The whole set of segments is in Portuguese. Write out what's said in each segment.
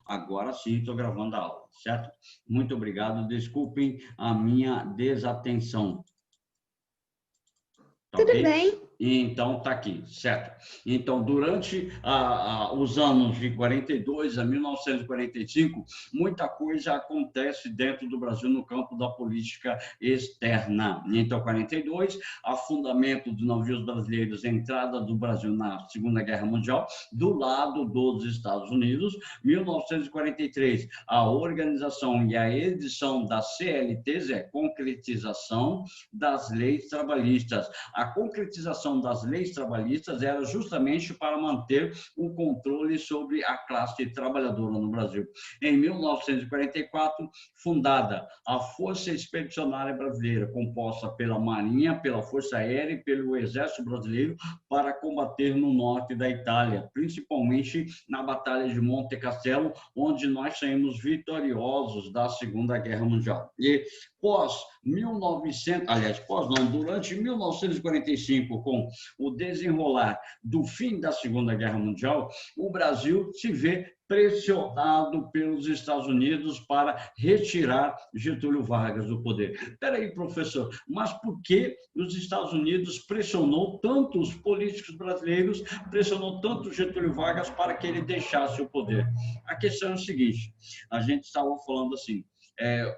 Agora sim estou gravando a aula, certo? Muito obrigado. Desculpem a minha desatenção. Tá Tudo ok? bem. Então, tá aqui, certo? Então, durante os anos de 42 a 1945, muita coisa acontece dentro do Brasil no campo da política externa. Então, 42, afundamento dos navios brasileiros, entrada do Brasil na Segunda Guerra Mundial, do lado dos Estados Unidos. 1943, a organização e a edição da CLTs, concretização das leis trabalhistas. A concretização das leis trabalhistas era justamente para manter o controle sobre a classe trabalhadora no Brasil. Em 1944, fundada a Força Expedicionária Brasileira, composta pela Marinha, pela Força Aérea e pelo Exército Brasileiro, para combater no norte da Itália, principalmente na Batalha de Monte Castelo, onde nós saímos vitoriosos da Segunda Guerra Mundial. E durante 1945, com o desenrolar do fim da Segunda Guerra Mundial, o Brasil se vê pressionado pelos Estados Unidos para retirar Getúlio Vargas do poder. Espera aí, professor, mas por que os Estados Unidos pressionou tanto os políticos brasileiros, pressionou tanto Getúlio Vargas para que ele deixasse o poder? A questão é o seguinte, a gente estava falando assim,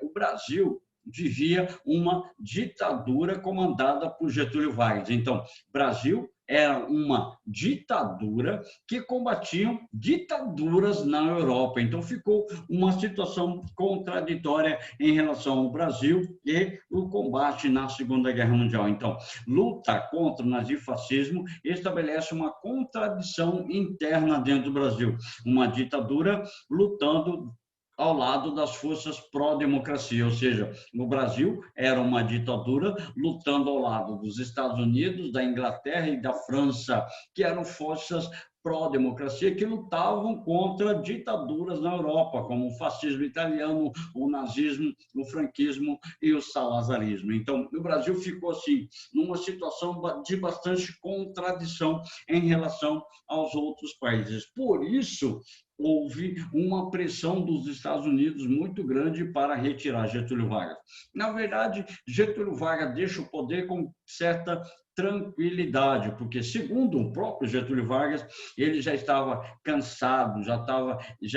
o Brasil vivia uma ditadura comandada por Getúlio Vargas. Então, Brasil era uma ditadura que combatiam ditaduras na Europa. Então, ficou uma situação contraditória em relação ao Brasil e o combate na Segunda Guerra Mundial. Então, luta contra o nazifascismo estabelece uma contradição interna dentro do Brasil. Uma ditadura lutando ao lado das forças pró-democracia, ou seja, no Brasil era uma ditadura lutando ao lado dos Estados Unidos, da Inglaterra e da França, que eram forças pró-democracia que lutavam contra ditaduras na Europa, como o fascismo italiano, o nazismo, o franquismo e o salazarismo. Então, o Brasil ficou assim, numa situação de bastante contradição em relação aos outros países. Por isso, houve uma pressão dos Estados Unidos muito grande para retirar Getúlio Vargas. Na verdade, Getúlio Vargas deixa o poder com certa tranquilidade, porque, segundo o próprio Getúlio Vargas, ele já estava cansado, já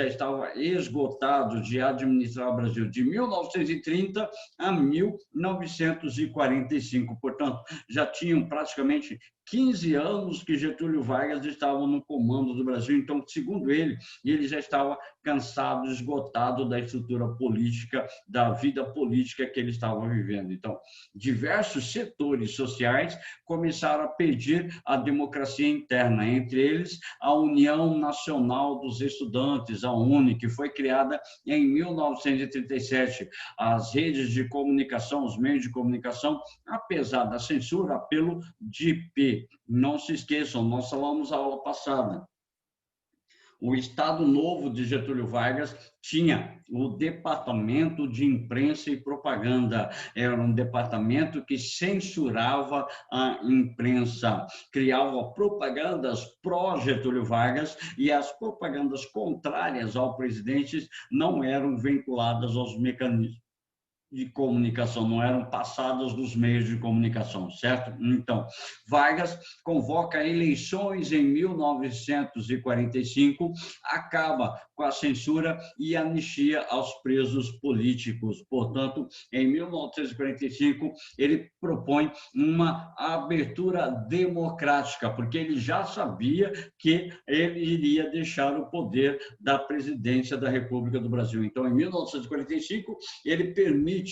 estava esgotado de administrar o Brasil de 1930 a 1945. Portanto, já tinham praticamente 15 anos que Getúlio Vargas estava no comando do Brasil. Então, segundo ele já estava cansado, esgotado da estrutura política, da vida política que ele estava vivendo. Então, diversos setores sociais começaram a pedir a democracia interna, entre eles a União Nacional dos Estudantes, a UNE, que foi criada em 1937. As redes de comunicação, os meios de comunicação, apesar da censura, apelo de pé. Não se esqueçam, nós falamos a aula passada. O Estado Novo de Getúlio Vargas tinha o Departamento de Imprensa e Propaganda. Era um departamento que censurava a imprensa, criava propagandas pró-Getúlio Vargas e as propagandas contrárias ao presidente não eram vinculadas aos mecanismos de comunicação, não eram passadas dos meios de comunicação, certo? Então, Vargas convoca eleições em 1945, acaba com a censura e anistia aos presos políticos. Portanto, em 1945, ele propõe uma abertura democrática, porque ele já sabia que ele iria deixar o poder da presidência da República do Brasil. Então, em 1945, ele permite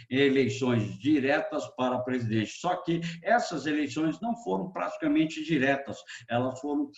eleições diretas para presidente. Só que essas eleições não foram praticamente diretas, elas foram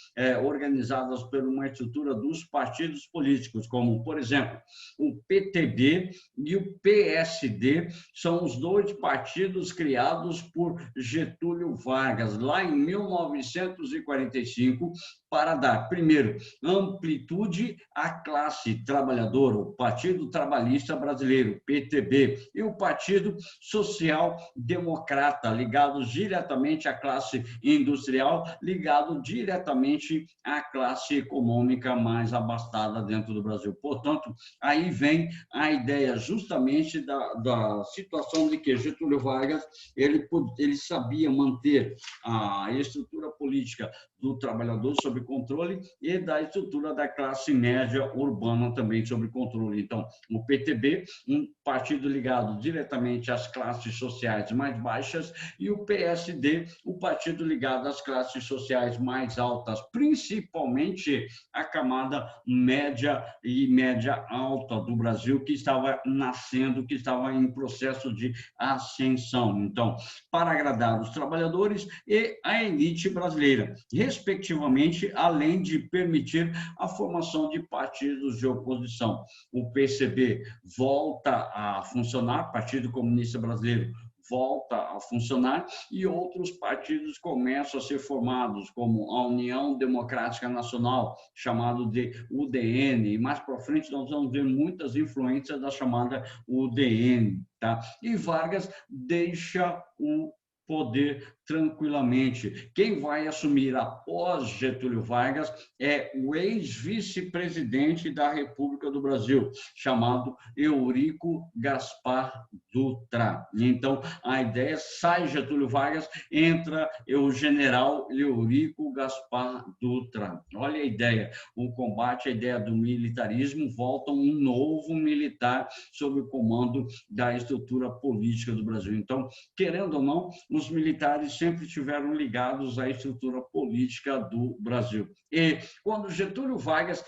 organizadas por uma estrutura dos partidos políticos, como, por exemplo, o PTB e o PSD, são os dois partidos criados por Getúlio Vargas, lá em 1945, para dar, primeiro, amplitude à classe trabalhadora, o Partido Trabalhista Brasileiro, PTB, e o Partido Social Democrata, ligados diretamente à classe industrial, ligado diretamente à classe econômica mais abastada dentro do Brasil. Portanto, aí vem a ideia justamente da situação de que Getúlio Vargas ele sabia manter a estrutura política do trabalhador sob controle e da estrutura da classe média urbana também sob controle. Então, o PTB, um partido ligado diretamente às classes sociais mais baixas, e o PSD, o partido ligado às classes sociais mais altas, principalmente a camada média e média alta do Brasil, que estava nascendo, que estava em processo de ascensão. Então, para agradar os trabalhadores e a elite brasileira, respectivamente, além de permitir a formação de partidos de oposição. O PCB volta a funcionar, Partido Comunista Brasileiro volta a funcionar, e outros partidos começam a ser formados, como a União Democrática Nacional, chamado de UDN, e mais para frente nós vamos ver muitas influências da chamada UDN, tá? E Vargas deixa o poder tranquilamente. Quem vai assumir após Getúlio Vargas é o ex-vice-presidente da República do Brasil, chamado Eurico Gaspar Dutra. Então, a ideia, sai Getúlio Vargas, entra o general Eurico Gaspar Dutra. Olha a ideia, o combate à ideia do militarismo, volta um novo militar sob o comando da estrutura política do Brasil. Então, querendo ou não, os militares sempre estiveram ligados à estrutura política do Brasil. E quando Getúlio Vargas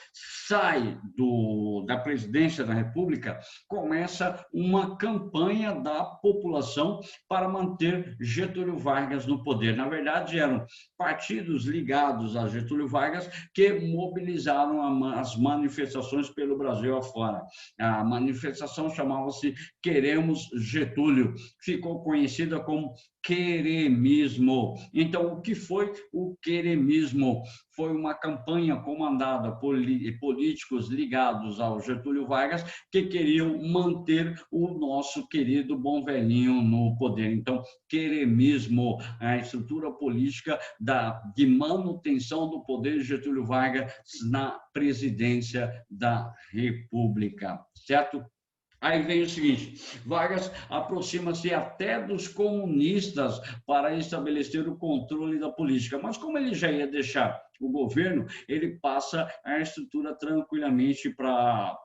sai da presidência da República, começa uma campanha da população para manter Getúlio Vargas no poder. Na verdade, eram partidos ligados a Getúlio Vargas que mobilizaram as manifestações pelo Brasil afora. A manifestação chamava-se Queremos Getúlio, ficou conhecida como queremismo. Então, o que foi o queremismo? Foi uma campanha comandada por políticos ligados ao Getúlio Vargas que queriam manter o nosso querido bom velhinho no poder. Então, queremismo, a estrutura política de manutenção do poder de Getúlio Vargas na presidência da República, certo? Aí vem o seguinte, Vargas aproxima-se até dos comunistas para estabelecer o controle da política, mas como ele já ia deixar o governo, ele passa a estrutura tranquilamente para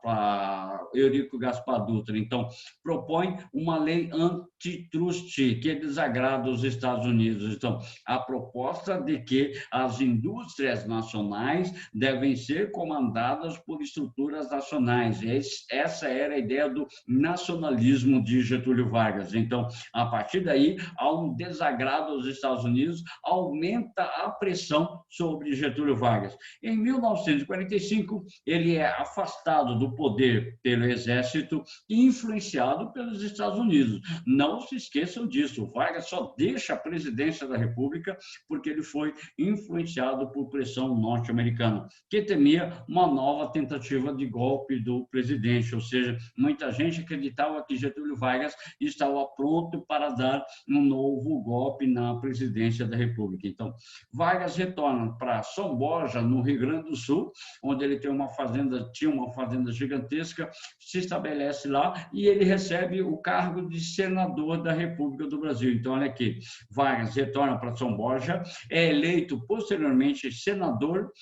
Eurico Gaspar Dutra. Então, propõe uma lei antitrust que desagrada os Estados Unidos. Então, a proposta de que as indústrias nacionais devem ser comandadas por estruturas nacionais. Essa era a ideia do nacionalismo de Getúlio Vargas. Então, a partir daí, há um desagrado aos Estados Unidos, aumenta a pressão sobre Getúlio Vargas. Em 1945, ele é afastado do poder pelo Exército e influenciado pelos Estados Unidos. Não se esqueçam disso, Vargas só deixa a presidência da República porque ele foi influenciado por pressão norte-americana, que temia uma nova tentativa de golpe do presidente, ou seja, muita gente acreditava que Getúlio Vargas estava pronto para dar um novo golpe na presidência da República. Então, Vargas retorna para São Borja, no Rio Grande do Sul, onde ele tinha uma fazenda gigantesca, se estabelece lá e ele recebe o cargo de senador da República do Brasil. Então, olha aqui, Vargas retorna para São Borja, é eleito posteriormente senador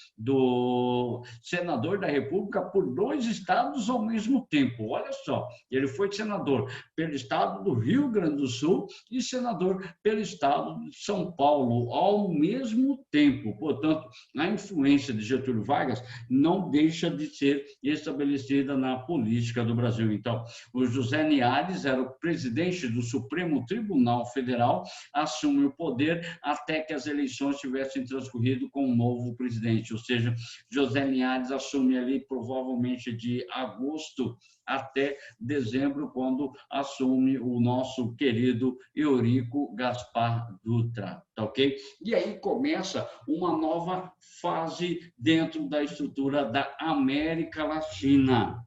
da República por 2 estados ao mesmo tempo. Olha só, ele foi senador pelo estado do Rio Grande do Sul e senador pelo estado de São Paulo ao mesmo tempo. Portanto, a influência de Getúlio Vargas não deixa de ser estabelecida na política do Brasil. Então, o José Niares era o presidente do Supremo Tribunal Federal, assume o poder até que as eleições tivessem transcorrido com um novo presidente, ou seja, José Niares assume ali provavelmente de agosto até dezembro, quando assume o nosso querido Eurico Gaspar Dutra, tá ok? E aí começa uma nova fase dentro da estrutura da América Latina.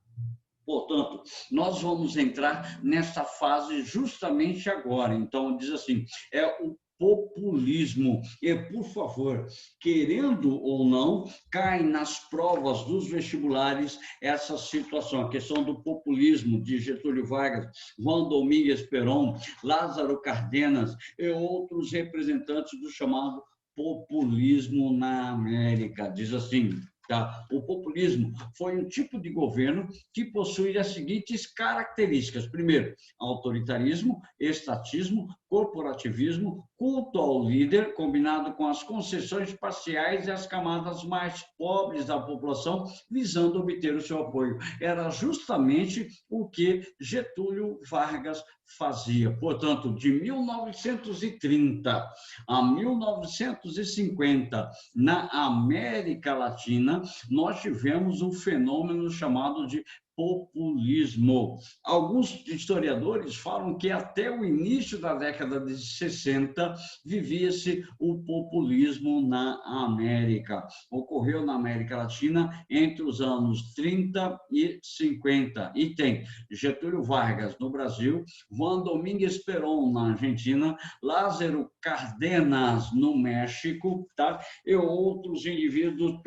Portanto, nós vamos entrar nessa fase justamente agora. Então, diz assim, é o populismo. E, por favor, querendo ou não, cai nas provas dos vestibulares essa situação, a questão do populismo de Getúlio Vargas, Juan Domingues Perón, Lázaro Cárdenas e outros representantes do chamado populismo na América. Diz assim, tá? O populismo foi um tipo de governo que possui as seguintes características. Primeiro, autoritarismo, estatismo, corporativismo, culto ao líder, combinado com as concessões parciais e as camadas mais pobres da população, visando obter o seu apoio. Era justamente o que Getúlio Vargas fazia. Portanto, de 1930 a 1950, na América Latina, nós tivemos um fenômeno chamado de populismo. Alguns historiadores falam que até o início da década de 60 vivia-se o populismo na América. Ocorreu na América Latina entre os anos 30 e 50. E tem Getúlio Vargas no Brasil, Juan Domingues Perón na Argentina, Lázaro Cárdenas no México, tá? E outros indivíduos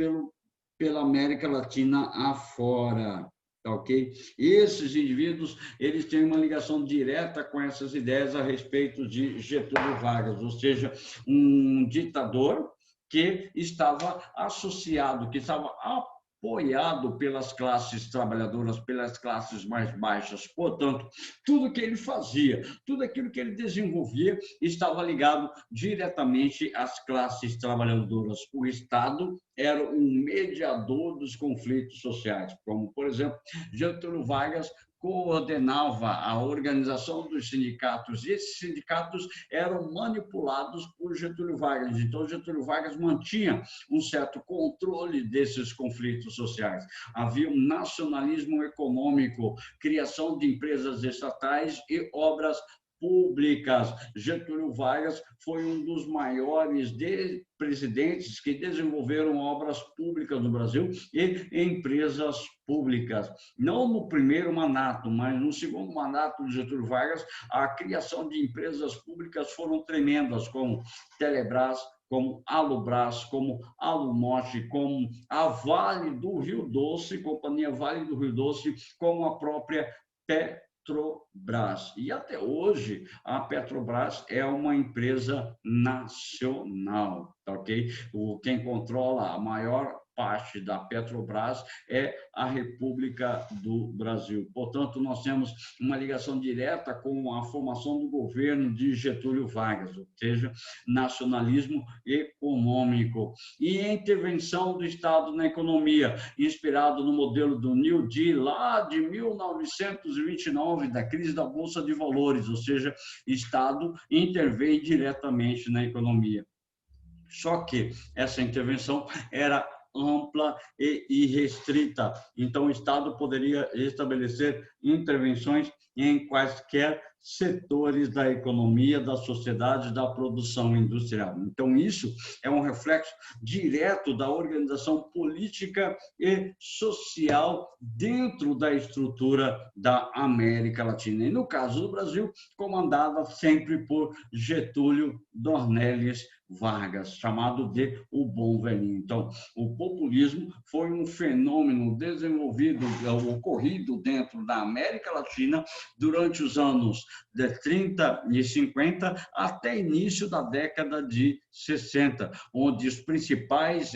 pela América Latina afora. Tá, ok? Esses indivíduos, eles têm uma ligação direta com essas ideias a respeito de Getúlio Vargas, ou seja, um ditador que estava associado, que estava apoiado pelas classes trabalhadoras, pelas classes mais baixas. Portanto, tudo que ele fazia, tudo aquilo que ele desenvolvia estava ligado diretamente às classes trabalhadoras. O Estado era um mediador dos conflitos sociais, como, por exemplo, Getúlio Vargas coordenava a organização dos sindicatos, e esses sindicatos eram manipulados por Getúlio Vargas. Então, Getúlio Vargas mantinha um certo controle desses conflitos sociais. Havia um nacionalismo econômico, criação de empresas estatais e obras públicas. Getúlio Vargas foi um dos maiores presidentes que desenvolveram obras públicas no Brasil e empresas públicas. Não no primeiro mandato, mas no segundo mandato de Getúlio Vargas, a criação de empresas públicas foram tremendas, como Telebrás, como Alubras, como Alunorte, como a Vale do Rio Doce, Companhia Vale do Rio Doce, como a própria Petrobras. E até hoje, a Petrobras é uma empresa nacional, tá, ok? Quem controla a maior parte da Petrobras é a República do Brasil. Portanto, nós temos uma ligação direta com a formação do governo de Getúlio Vargas, ou seja, nacionalismo econômico. E a intervenção do Estado na economia, inspirado no modelo do New Deal, lá de 1929, da crise da Bolsa de Valores, ou seja, Estado intervém diretamente na economia. Só que essa intervenção era ampla e irrestrita. Então, o Estado poderia estabelecer intervenções em quaisquer setores da economia, da sociedade, da produção industrial. Então, isso é um reflexo direto da organização política e social dentro da estrutura da América Latina. E, no caso do Brasil, comandada sempre por Getúlio Dornelles Vargas, chamado de o Bom Velhinho. Então, o populismo foi um fenômeno desenvolvido, ocorrido dentro da América Latina durante os anos de 30 e 50 até início da década de 60, onde os principais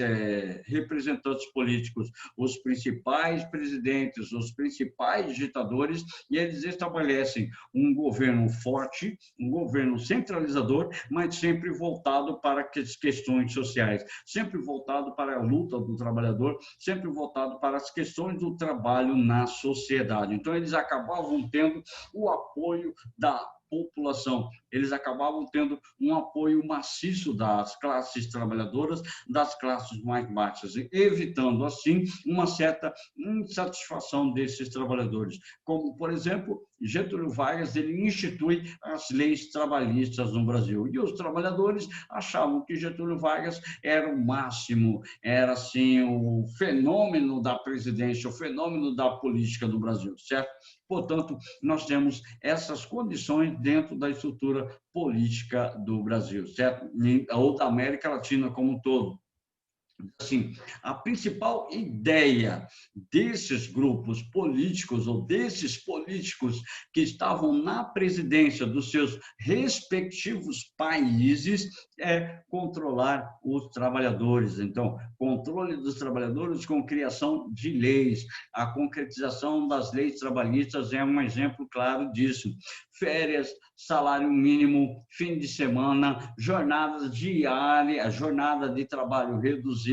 representantes políticos, os principais presidentes, os principais ditadores, e eles estabelecem um governo forte, um governo centralizador, mas sempre voltado para as questões sociais, sempre voltado para a luta do trabalhador, sempre voltado para as questões do trabalho na sociedade. Então, eles acabavam tendo o apoio da população. eles acabavam tendo um apoio maciço das classes trabalhadoras, das classes mais baixas, evitando, assim, uma certa insatisfação desses trabalhadores. Como, por exemplo, Getúlio Vargas ele institui as leis trabalhistas no Brasil. E os trabalhadores achavam que Getúlio Vargas era o máximo, era assim o fenômeno da presidência, o fenômeno da política do Brasil, certo? Portanto, nós temos essas condições dentro da estrutura política do Brasil, certo? Ou da América Latina como um todo. Assim, a principal ideia desses grupos políticos ou desses políticos que estavam na presidência dos seus respectivos países é controlar os trabalhadores. Então, controle dos trabalhadores com criação de leis. A concretização das leis trabalhistas é um exemplo claro disso. Férias, salário mínimo, fim de semana, jornadas diárias, jornada de trabalho reduzida.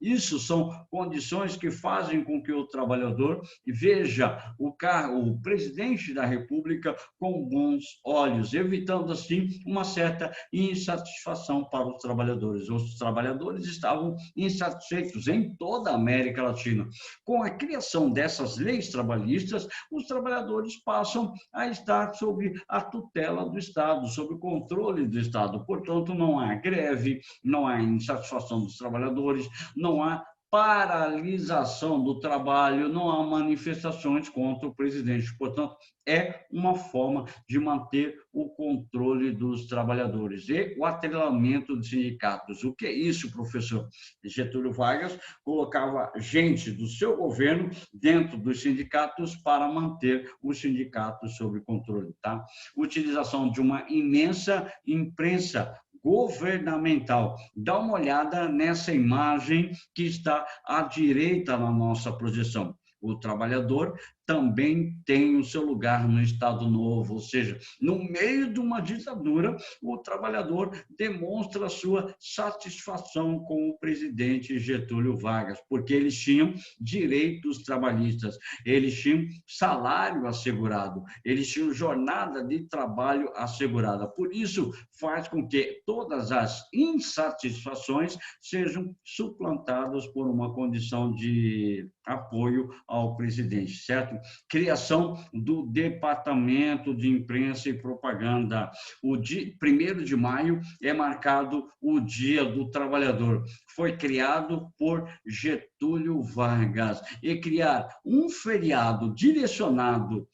Isso são condições que fazem com que o trabalhador veja o presidente da República com bons olhos, evitando assim uma certa insatisfação para os trabalhadores. Os trabalhadores estavam insatisfeitos em toda a América Latina. Com a criação dessas leis trabalhistas, os trabalhadores passam a estar sob a tutela do Estado, sob o controle do Estado. Portanto, não há greve, não há insatisfação dos trabalhadores, não há paralisação do trabalho, não há manifestações contra o presidente. Portanto, é uma forma de manter o controle dos trabalhadores e o atrelamento dos sindicatos. O que é isso, professor? Getúlio Vargas colocava gente do seu governo dentro dos sindicatos para manter os sindicatos sob controle, tá? Utilização de uma imensa imprensa governamental. Dá uma olhada nessa imagem que está à direita na nossa projeção. O trabalhador também tem o seu lugar no Estado Novo, ou seja, no meio de uma ditadura, o trabalhador demonstra sua satisfação com o presidente Getúlio Vargas, porque eles tinham direitos trabalhistas, eles tinham salário assegurado, eles tinham jornada de trabalho assegurada. Por isso, faz com que todas as insatisfações sejam suplantadas por uma condição de apoio ao presidente, certo? Criação do Departamento de Imprensa e Propaganda. O dia 1º de maio é marcado o Dia do Trabalhador. Foi criado por Getúlio Vargas. E criar um feriado direcionado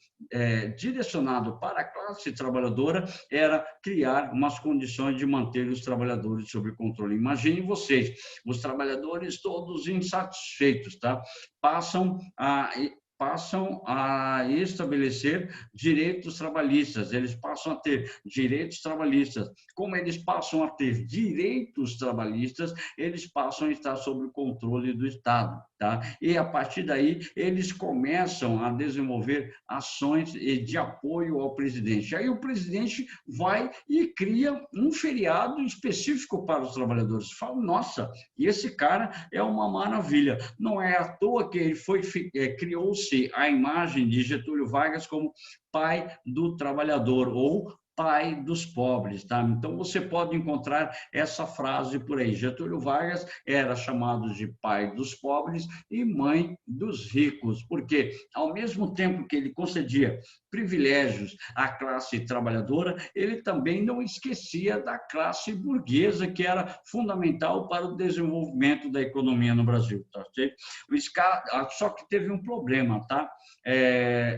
para a classe trabalhadora era criar umas condições de manter os trabalhadores sob controle. Imaginem vocês, os trabalhadores todos insatisfeitos, tá? Passam a estabelecer direitos trabalhistas, eles passam a ter direitos trabalhistas. Como eles passam a ter direitos trabalhistas, eles passam a estar sob o controle do Estado, tá? E, a partir daí, eles começam a desenvolver ações de apoio ao presidente. Aí o presidente vai e cria um feriado específico para os trabalhadores. Fala, nossa, esse cara é uma maravilha. Não é à toa que ele criou-se a imagem de Getúlio Vargas como pai do trabalhador ou pai dos pobres, tá? Então, você pode encontrar essa frase por aí. Getúlio Vargas era chamado de pai dos pobres e mãe dos ricos, porque, ao mesmo tempo que ele concedia privilégios à classe trabalhadora, ele também não esquecia da classe burguesa, que era fundamental para o desenvolvimento da economia no Brasil, tá? Só que teve um problema, tá?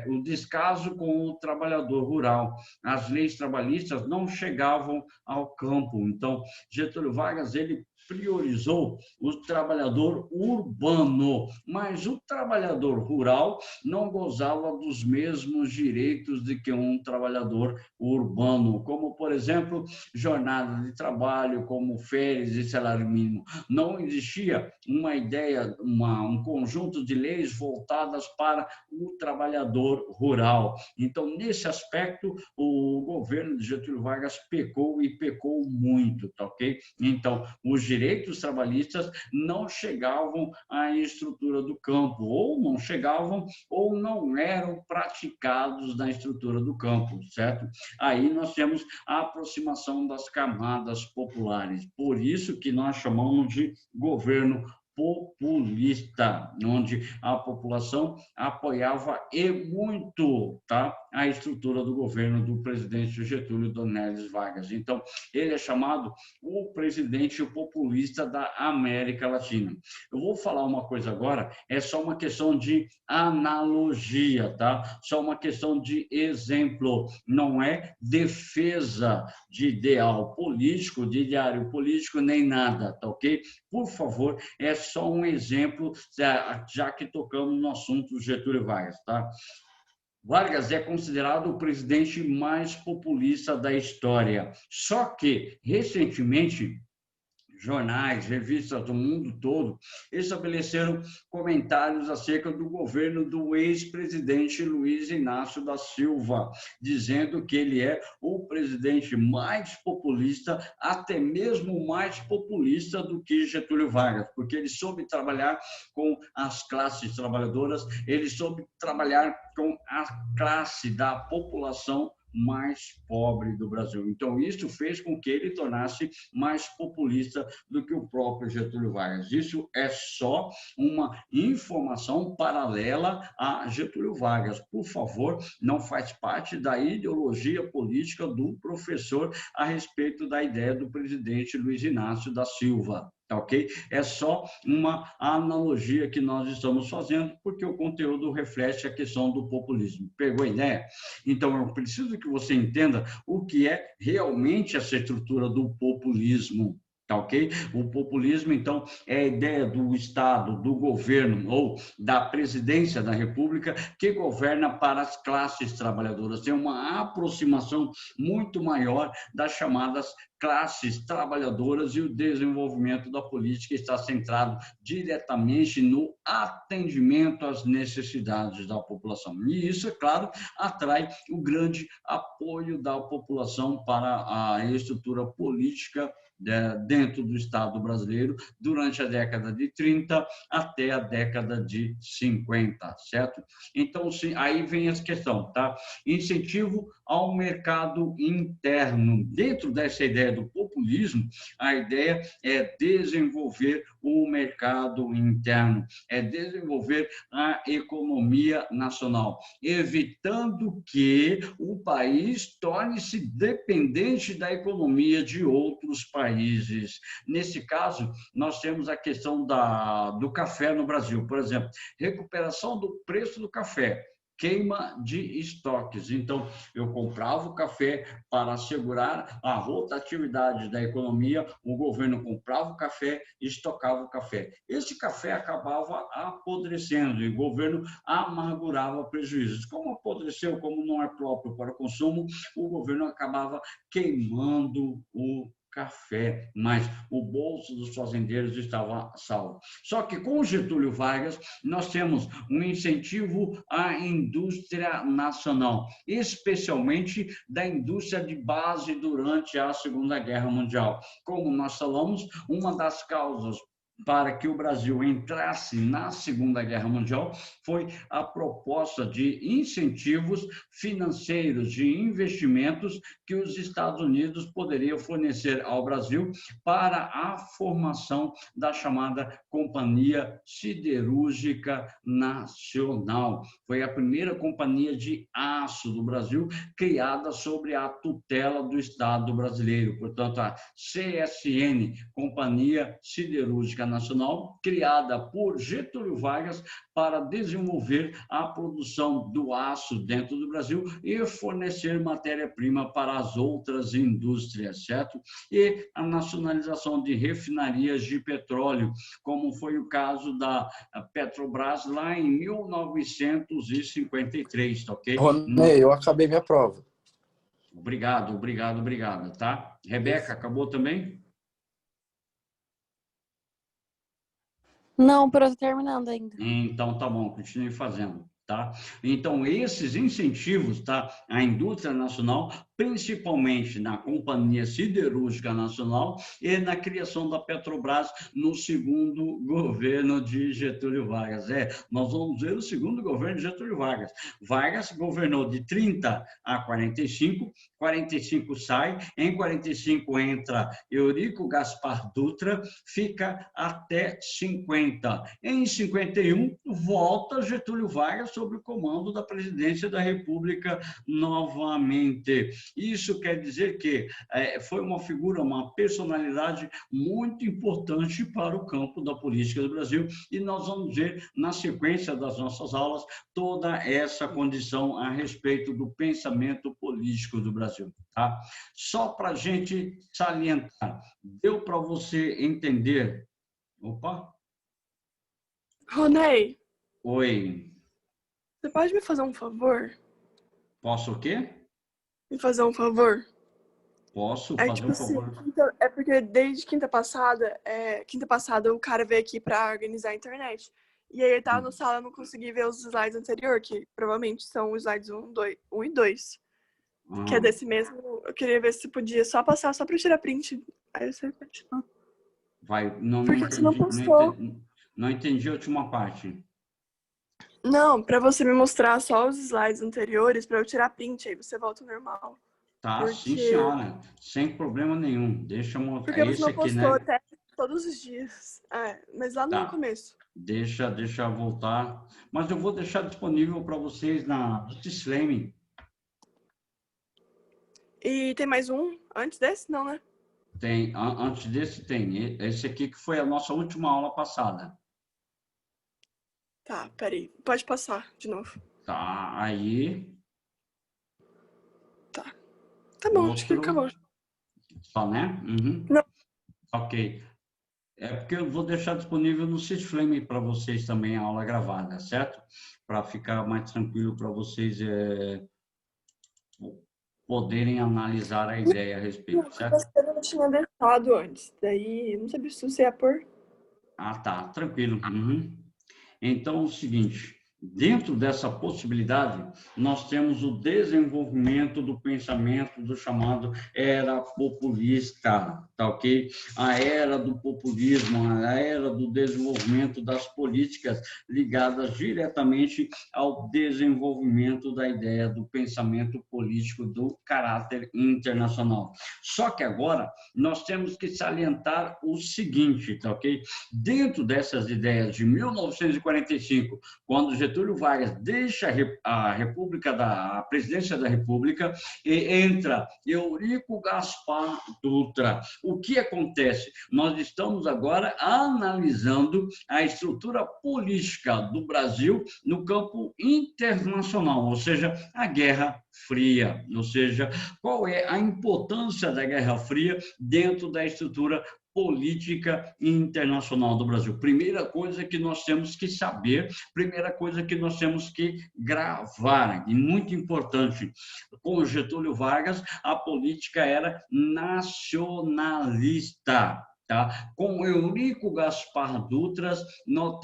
O descaso com o trabalhador rural. As leis trabalhistas não chegavam ao campo. Então, Getúlio Vargas, ele priorizou o trabalhador urbano, mas o trabalhador rural não gozava dos mesmos direitos de que um trabalhador urbano, como, por exemplo, jornada de trabalho, como férias e salário mínimo. Não existia uma ideia, um conjunto de leis voltadas para o trabalhador rural. Então, nesse aspecto, o governo de Getúlio Vargas pecou e pecou muito, tá ok? Então, os direitos trabalhistas não chegavam à estrutura do campo, ou não chegavam ou não eram praticados na estrutura do campo, certo? Aí nós temos a aproximação das camadas populares. Por isso que nós chamamos de governo populista, onde a população apoiava e muito, tá, a estrutura do governo do presidente Getúlio Dornelles Vargas. Então, ele é chamado o presidente populista da América Latina. Eu vou falar uma coisa agora, é só uma questão de analogia, tá? Só uma questão de exemplo, não é defesa de ideal político, de ideário político, nem nada, tá ok? Por favor, é só um exemplo, já que tocamos no assunto Getúlio Vargas, tá? Vargas é considerado o presidente mais populista da história. Só que, recentemente, jornais, revistas do mundo todo estabeleceram comentários acerca do governo do ex-presidente Luiz Inácio da Silva, dizendo que ele é o presidente mais populista, até mesmo mais populista do que Getúlio Vargas, porque ele soube trabalhar com as classes trabalhadoras, ele soube trabalhar com a classe da população mais pobre do Brasil. Então, isso fez com que ele tornasse mais populista do que o próprio Getúlio Vargas. Isso é só uma informação paralela a Getúlio Vargas. Por favor, não faz parte da ideologia política do professor a respeito da ideia do presidente Luiz Inácio da Silva. Tá ok? É só uma analogia que nós estamos fazendo, porque o conteúdo reflete a questão do populismo. Pegou a ideia? Então, eu preciso que você entenda o que é realmente essa estrutura do populismo. Tá ok? O populismo, então, é a ideia do Estado, do governo ou da presidência da República que governa para as classes trabalhadoras. Tem uma aproximação muito maior das chamadas classes trabalhadoras, e o desenvolvimento da política está centrado diretamente no atendimento às necessidades da população. E isso, é claro, atrai o grande apoio da população para a estrutura política dentro do Estado brasileiro durante a década de 30 até a década de 50, certo? Então, sim, aí vem essa questão, tá? Incentivo ao mercado interno. Dentro dessa ideia do populismo, a ideia é desenvolver o mercado interno, é desenvolver a economia nacional, evitando que o país torne-se dependente da economia de outros países. Nesse caso, nós temos a questão do café no Brasil, por exemplo, recuperação do preço do café, queima de estoques. Então, eu comprava o café para assegurar a rotatividade da economia, o governo comprava o café e estocava o café. Esse café acabava apodrecendo e o governo amargurava prejuízos. Como apodreceu, como não é próprio para o consumo, o governo acabava queimando o café, mas o bolso dos fazendeiros estava salvo. Só que com Getúlio Vargas, nós temos um incentivo à indústria nacional, especialmente da indústria de base durante a Segunda Guerra Mundial. Como nós falamos, uma das causas para que o Brasil entrasse na Segunda Guerra Mundial foi a proposta de incentivos financeiros, de investimentos que os Estados Unidos poderiam fornecer ao Brasil para a formação da chamada Companhia Siderúrgica Nacional. Foi a primeira companhia de aço do Brasil criada sob a tutela do Estado brasileiro. Portanto, a CSN, Companhia Siderúrgica Nacional, criada por Getúlio Vargas para desenvolver a produção do aço dentro do Brasil e fornecer matéria-prima para as outras indústrias, certo? E a nacionalização de refinarias de petróleo, como foi o caso da Petrobras lá em 1953, tá ok? Ronei, eu acabei minha prova. Obrigado, tá? Rebeca, acabou também? Não, pero eu tô terminando ainda. Então, tá bom, continue fazendo. Tá? Então, esses incentivos, tá, à indústria nacional, principalmente na Companhia Siderúrgica Nacional e na criação da Petrobras no segundo governo de Getúlio Vargas. Nós vamos ver o segundo governo de Getúlio Vargas. Vargas governou de 30 a 45, 45 sai, em 45 entra Eurico Gaspar Dutra, fica até 50. Em 51, volta Getúlio Vargas sob o comando da presidência da República novamente. Isso quer dizer que foi uma figura, uma personalidade muito importante para o campo da política do Brasil, e nós vamos ver na sequência das nossas aulas toda essa condição a respeito do pensamento político do Brasil. Tá? Só para a gente salientar, deu para você entender? Opa! Ronei, Oi. você pode me fazer um favor? Posso o quê? Me fazer um favor? Posso É fazer tipo um assim, favor? é porque desde quinta passada o cara veio aqui pra organizar a internet. E aí ele tava na sala, eu não consegui ver os slides anteriores, que provavelmente são os slides 1 e 2. Que é desse mesmo. Eu queria ver se podia só passar, só pra eu tirar print. Aí você continua. Vai, não Por que você não entendi, postou? não entendi a última parte. Não, pra você me mostrar só os slides anteriores, pra eu tirar print, aí você volta ao normal. Tá, sim, Porque, senhora, sem problema nenhum. Deixa eu mostrar. porque É você esse não aqui, postou né? até todos os dias. Mas lá no Tá, começo. deixa eu voltar. Mas eu vou deixar disponível para vocês na Disclaimer. E tem mais um antes desse? Não, né? Tem, antes desse tem. Esse aqui que foi a nossa última aula passada. Tá, peraí. Pode passar de novo. Tá, aí. Tá. Tá bom, acho que Outro. acabou. Só, né? Uhum. Não. Ok. É porque eu vou deixar disponível no Sysflame para vocês também a aula gravada, certo? Para ficar mais tranquilo para vocês poderem analisar a ideia a respeito, certo? Você não tinha deixado antes. Daí, não sabia se você ia pôr. Ah, tá, tranquilo. Uhum. Então, é o seguinte, dentro dessa possibilidade, nós temos o desenvolvimento do pensamento do chamado era populista, tá ok? A era do populismo, a era do desenvolvimento das políticas ligadas diretamente ao desenvolvimento da ideia do pensamento político do caráter internacional. Só que agora nós temos que salientar o seguinte, tá ok? Dentro dessas ideias de 1945, quando Getúlio Vargas deixa a República a presidência da República e entra Eurico Gaspar Dutra. O que acontece? Nós estamos agora analisando a estrutura política do Brasil no campo internacional, ou seja, a Guerra Fria, ou seja, qual é a importância da Guerra Fria dentro da estrutura política internacional do Brasil. Primeira coisa que nós temos que saber, primeira coisa que nós temos que gravar, e muito importante, com Getúlio Vargas, a política era nacionalista. Tá? Com Eurico Gaspar Dutra, nós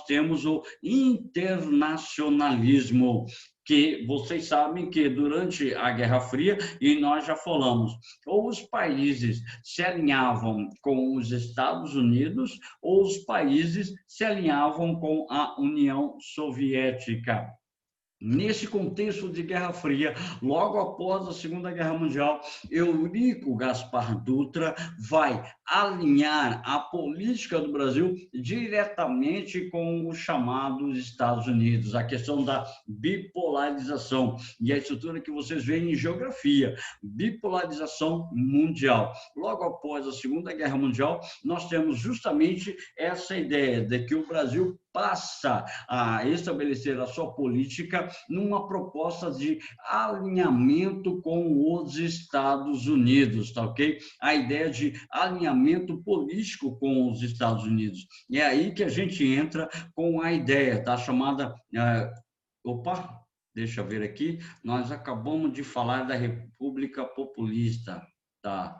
temos o internacionalismo, que vocês sabem que durante a Guerra Fria, e nós já falamos, ou os países se alinhavam com os Estados Unidos, ou os países se alinhavam com a União Soviética. Nesse contexto de Guerra Fria, logo após a Segunda Guerra Mundial, Eurico Gaspar Dutra vai alinhar a política do Brasil diretamente com os chamados Estados Unidos, a questão da bipolarização e a estrutura que vocês veem em geografia, bipolarização mundial. Logo após a Segunda Guerra Mundial, nós temos justamente essa ideia de que o Brasil passa a estabelecer a sua política numa proposta de alinhamento com os Estados Unidos, tá ok? A ideia de alinhamento político com os Estados Unidos. E é aí que a gente entra com a ideia, tá? Chamada... deixa eu ver aqui. Nós acabamos de falar da República Populista. Tá.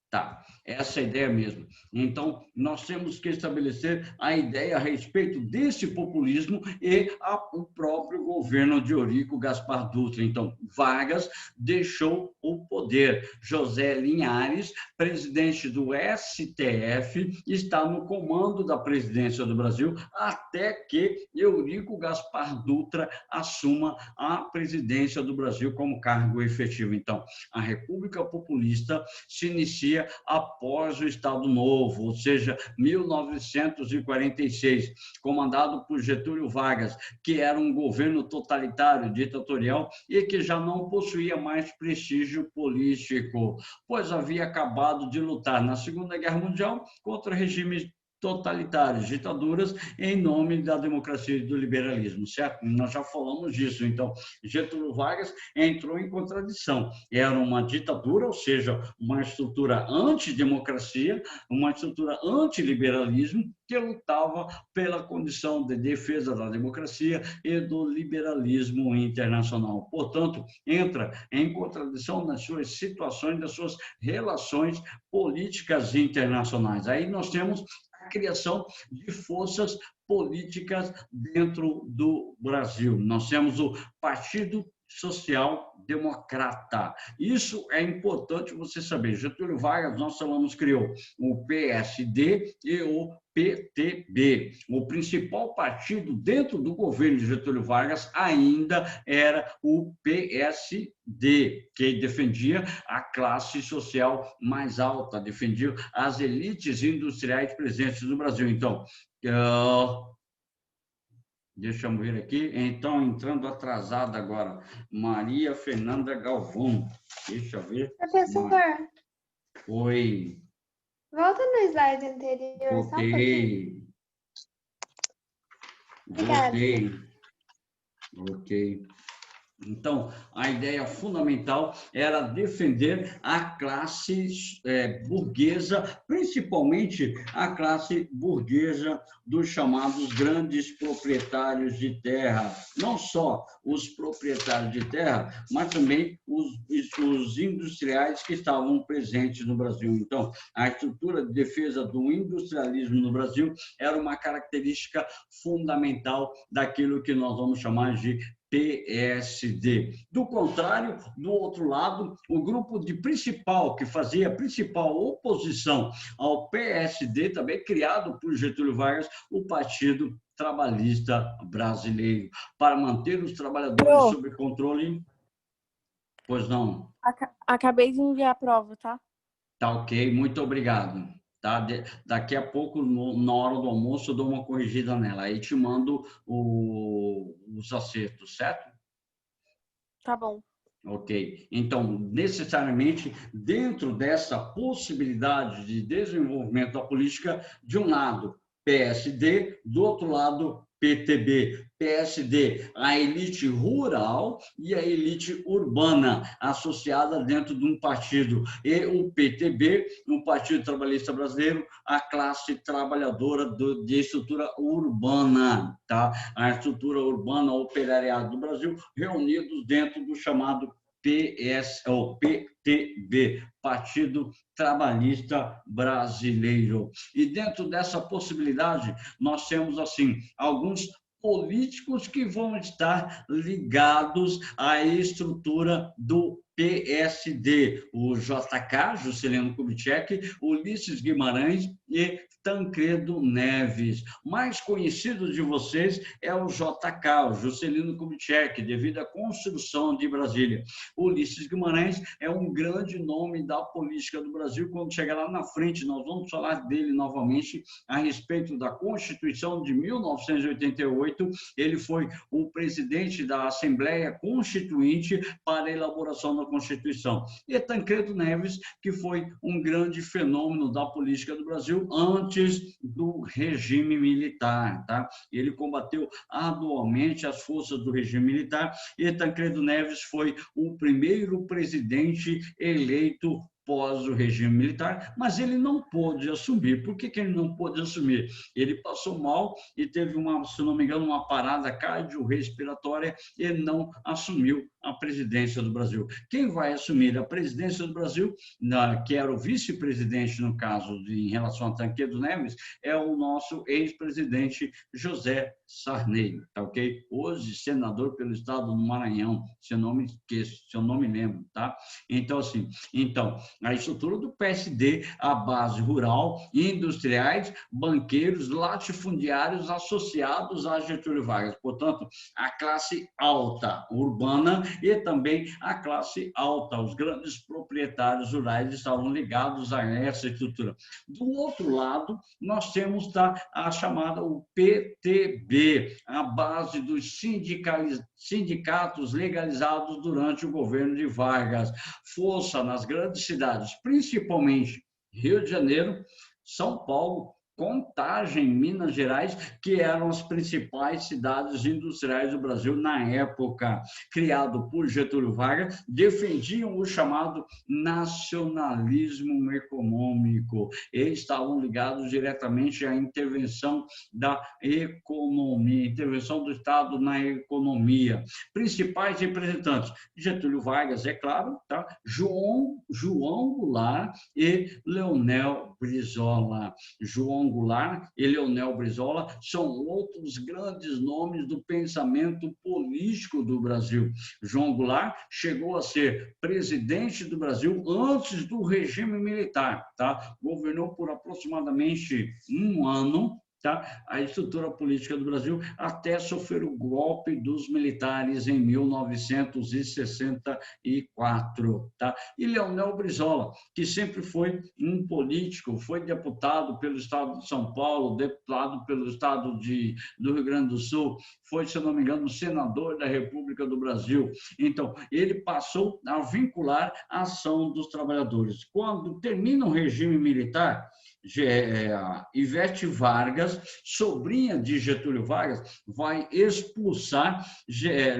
Tá, essa é a ideia mesmo. Então, nós temos que estabelecer a ideia a respeito desse populismo e o próprio governo de Eurico Gaspar Dutra. Então, Vargas deixou o poder. José Linhares, presidente do STF, está no comando da presidência do Brasil até que Eurico Gaspar Dutra assuma a presidência do Brasil como cargo efetivo. Então, a República Populista se inicia após o Estado Novo, ou seja, 1946, comandado por Getúlio Vargas, que era um governo totalitário, ditatorial e que já não possuía mais prestígio político, pois havia acabado de lutar na Segunda Guerra Mundial contra regimes totalitários, ditaduras, em nome da democracia e do liberalismo, certo? Nós já falamos disso. Então, Getúlio Vargas entrou em contradição. Era uma ditadura, ou seja, uma estrutura antidemocracia, uma estrutura antiliberalismo, que lutava pela condição de defesa da democracia e do liberalismo internacional. Portanto, entra em contradição nas suas situações, nas suas relações políticas internacionais. Aí nós temos a criação de forças políticas dentro do Brasil. Nós temos o Partido Social Democrata. Isso é importante você saber. Getúlio Vargas, nós falamos, criou o PSD e o PTB. O principal partido dentro do governo de Getúlio Vargas ainda era o PSD, que defendia a classe social mais alta, defendia as elites industriais presentes no Brasil. Então, deixa eu ver aqui. Então, entrando atrasada agora, Maria Fernanda Galvão. Deixa eu ver. Professor. Oi. Volta no slide anterior, só um pouquinho. Voltei. Ok. Então, a ideia fundamental era defender a classe burguesa, principalmente a classe burguesa dos chamados grandes proprietários de terra. Não só os proprietários de terra, mas também os industriais que estavam presentes no Brasil. Então, a estrutura de defesa do industrialismo no Brasil era uma característica fundamental daquilo que nós vamos chamar de PSD. Do contrário, do outro lado, o grupo que fazia a principal oposição ao PSD, também criado por Getúlio Vargas, o Partido Trabalhista Brasileiro, para manter os trabalhadores sob controle. Pois não? Acabei de enviar a prova, tá? Tá ok, muito obrigado. Tá? Daqui a pouco, na hora do almoço, eu dou uma corrigida nela. Aí te mando os acertos, certo? Tá bom. Ok. Então, necessariamente, dentro dessa possibilidade de desenvolvimento da política, de um lado, PSD, do outro lado, PTB. PSD, a elite rural e a elite urbana associada dentro de um partido. E o PTB, o Partido Trabalhista Brasileiro, a classe trabalhadora de estrutura urbana, tá? A estrutura urbana, o operariado do Brasil, reunidos dentro do chamado PTB, Partido Trabalhista Brasileiro. E dentro dessa possibilidade, nós temos, assim, alguns políticos que vão estar ligados à estrutura do PSD, o JK, Juscelino Kubitschek, Ulisses Guimarães e Tancredo Neves. Mais conhecido de vocês é o JK, o Juscelino Kubitschek, devido à construção de Brasília. Ulisses Guimarães é um grande nome da política do Brasil. Quando chegar lá na frente, nós vamos falar dele novamente a respeito da Constituição de 1988. Ele foi o presidente da Assembleia Constituinte para a elaboração da Constituição. E Tancredo Neves, que foi um grande fenômeno da política do Brasil antes do regime militar, tá? Ele combateu arduamente as forças do regime militar e Tancredo Neves foi o primeiro presidente eleito pós o regime militar, mas ele não pôde assumir. Por que ele não pôde assumir? Ele passou mal e teve se não me engano, uma parada cardiorrespiratória e não assumiu a presidência do Brasil. Quem vai assumir a presidência do Brasil, que era o vice-presidente, no caso, em relação a Tancredo Neves, é o nosso ex-presidente José Sarney, tá ok? Hoje, senador pelo estado do Maranhão, se eu não me esqueço, se eu não me lembro, tá? Então, assim, a estrutura do PSD, a base rural, industriais, banqueiros, latifundiários associados a Getúlio Vargas. Portanto, a classe alta urbana e também a classe alta, os grandes proprietários rurais estavam ligados a essa estrutura. Do outro lado, nós temos a chamada o PTB, a base dos sindicatos legalizados durante o governo de Vargas. Força nas grandes cidades, principalmente Rio de Janeiro, São Paulo, Contagem, Minas Gerais, que eram as principais cidades industriais do Brasil na época. Criado por Getúlio Vargas, defendiam o chamado nacionalismo econômico. Eles estavam ligados diretamente à intervenção da economia, intervenção do Estado na economia. Principais representantes, Getúlio Vargas, é claro, tá? João Goulart e Leonel Brizola. João Goulart e Leonel Brizola são outros grandes nomes do pensamento político do Brasil. João Goulart chegou a ser presidente do Brasil antes do regime militar, tá? Governou por aproximadamente um ano, tá? A estrutura política do Brasil até sofrer o golpe dos militares em 1964. Tá? E Leonel Brizola, que sempre foi um político, foi deputado pelo estado de São Paulo, deputado pelo estado do Rio Grande do Sul, foi, se não me engano, senador da República do Brasil. Então, ele passou a vincular a ação dos trabalhadores. Quando termina o regime militar, Ivete Vargas, sobrinha de Getúlio Vargas, vai expulsar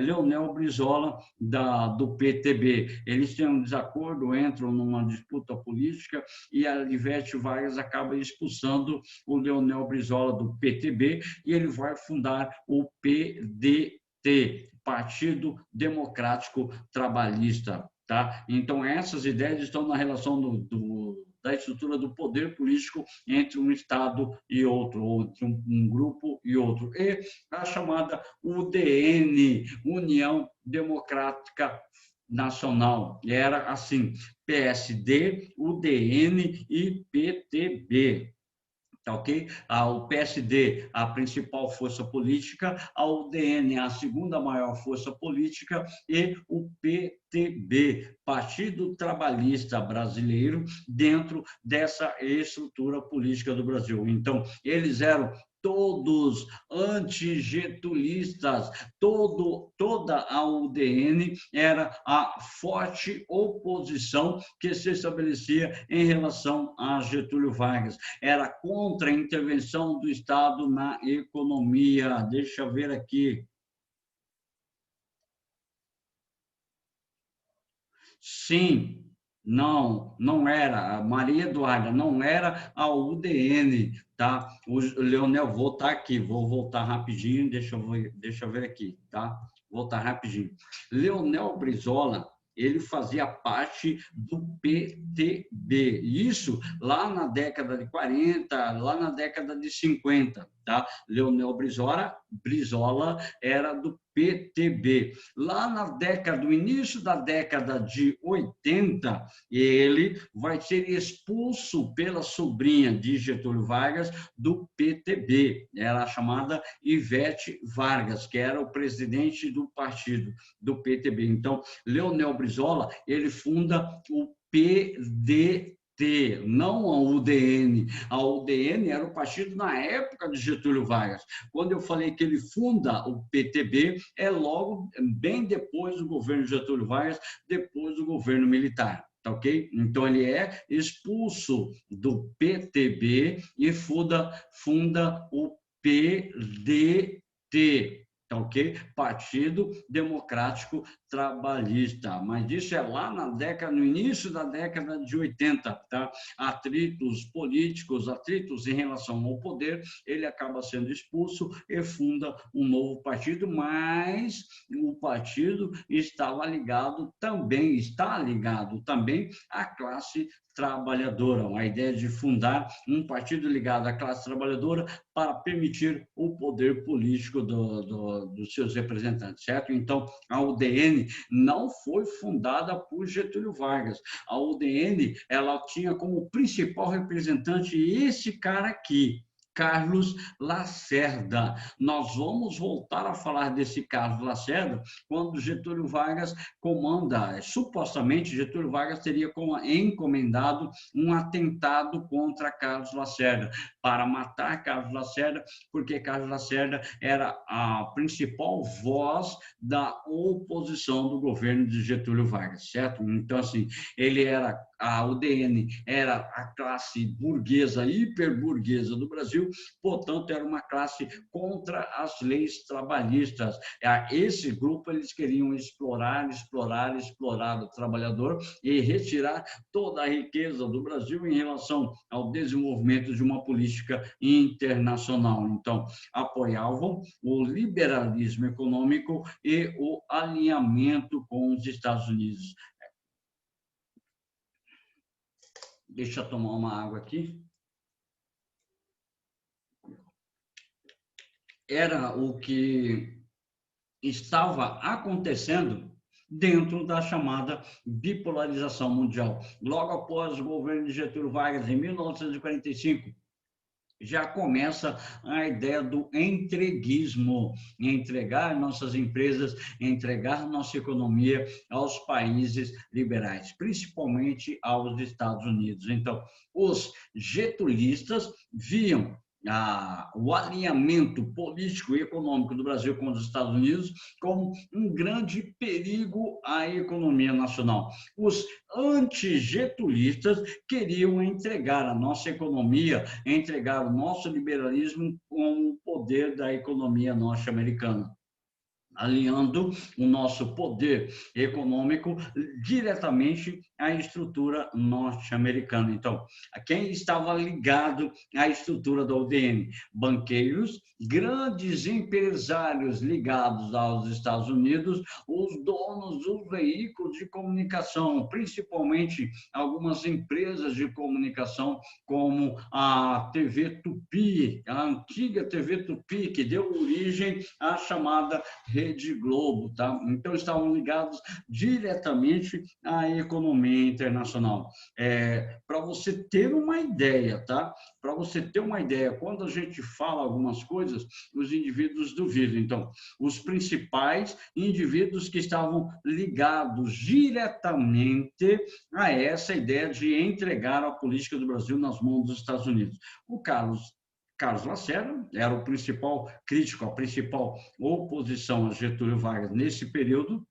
Leonel Brizola do PTB. Eles têm um desacordo, entram numa disputa política e a Ivete Vargas acaba expulsando o Leonel Brizola do PTB e ele vai fundar o PDT, Partido Democrático Trabalhista. Tá? Então, essas ideias estão na relação da estrutura do poder político entre um Estado e outro, ou entre um grupo e outro. E a chamada UDN, União Democrática Nacional. Era assim, PSD, UDN e PTB. Tá, ok? O PSD, a principal força política, a UDN, a segunda maior força política, e o PTB, Partido Trabalhista Brasileiro, dentro dessa estrutura política do Brasil. Então, eles eram todos antigetulistas, toda a UDN era a forte oposição que se estabelecia em relação a Getúlio Vargas. Era contra a intervenção do Estado na economia. Deixa eu ver aqui. Sim. Não era, a Maria Eduarda, não era a UDN, tá? O Leonel, vou voltar rapidinho, deixa eu ver aqui, tá? Voltar rapidinho. Leonel Brizola, ele fazia parte do PTB, isso lá na década de 40, lá na década de 50, tá? Leonel Brizola era do PTB. Lá no início da década de 80, ele vai ser expulso pela sobrinha de Getúlio Vargas do PTB. Era a chamada Ivete Vargas, que era o presidente do partido do PTB. Então, Leonel Brizola, ele funda o PDT, não a UDN. A UDN era o partido na época de Getúlio Vargas. Quando eu falei que ele funda o PTB, é logo bem depois do governo de Getúlio Vargas, depois do governo militar. Tá, ok? Então, ele é expulso do PTB e funda o PDT. Tá ok? Partido Democrático Trabalhista. Mas isso é lá no início da década de 80, tá? Atritos políticos, atritos em relação ao poder, ele acaba sendo expulso e funda um novo partido, mas o partido está ligado também à classe trabalhadora. A ideia de fundar um partido ligado à classe trabalhadora para permitir o poder político dos seus representantes, certo? Então, a UDN não foi fundada por Getúlio Vargas. A UDN, ela tinha como principal representante esse cara aqui, Carlos Lacerda. Nós vamos voltar a falar desse Carlos Lacerda quando Getúlio Vargas comanda. Supostamente, Getúlio Vargas teria encomendado um atentado contra Carlos Lacerda, para matar Carlos Lacerda, porque Carlos Lacerda era a principal voz da oposição do governo de Getúlio Vargas, certo? Então, assim, a UDN era a classe burguesa, hiperburguesa do Brasil, portanto, era uma classe contra as leis trabalhistas. Esse grupo, eles queriam explorar o trabalhador e retirar toda a riqueza do Brasil em relação ao desenvolvimento de uma política internacional. Então, apoiavam o liberalismo econômico e o alinhamento com os Estados Unidos. Deixa eu tomar uma água aqui. Era o que estava acontecendo dentro da chamada bipolarização mundial. Logo após o governo de Getúlio Vargas, em 1945, já começa a ideia do entreguismo, entregar nossas empresas, entregar nossa economia aos países liberais, principalmente aos Estados Unidos. Então, os getulistas viam o alinhamento político e econômico do Brasil com os Estados Unidos como um grande perigo à economia nacional. Os antigetulistas queriam entregar a nossa economia, entregar o nosso liberalismo com o poder da economia norte-americana, alinhando o nosso poder econômico diretamente à estrutura norte-americana. Então, quem estava ligado à estrutura da UDN? Banqueiros, grandes empresários ligados aos Estados Unidos, os donos dos veículos de comunicação, principalmente algumas empresas de comunicação, como a TV Tupi, a antiga TV Tupi, que deu origem à chamada Rede Globo, tá? Então, estavam ligados diretamente à economia internacional. Para você ter uma ideia, tá? Para você ter uma ideia, quando a gente fala algumas coisas, os indivíduos duvidam. Então, os principais indivíduos que estavam ligados diretamente a essa ideia de entregar a política do Brasil nas mãos dos Estados Unidos. O Carlos Lacerda era o principal crítico, a principal oposição a Getúlio Vargas nesse período.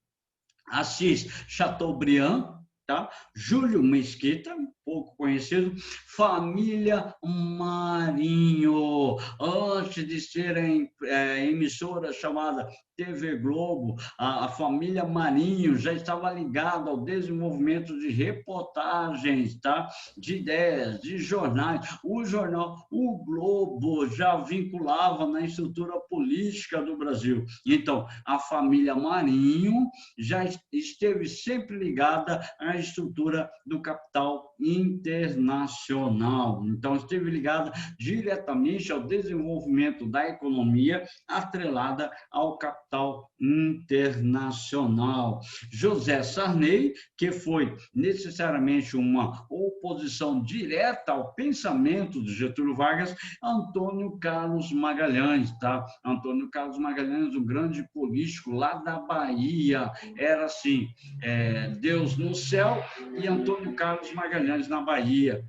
Assis Chateaubriand, tá? Júlio Mesquita, pouco conhecido, família Marinho, antes de ser a emissora chamada TV Globo, a família Marinho já estava ligada ao desenvolvimento de reportagens, tá? De ideias, de jornais. O jornal O Globo já vinculava na estrutura política do Brasil. Então, a família Marinho já esteve sempre ligada à estrutura do capital internacional. Então, esteve ligada diretamente ao desenvolvimento da economia atrelada ao capital internacional. José Sarney, que foi necessariamente uma oposição direta ao pensamento de Getúlio Vargas, Antônio Carlos Magalhães, tá? Antônio Carlos Magalhães, um grande político lá da Bahia, era assim, Deus no céu e Antônio Carlos Magalhães na Bahia.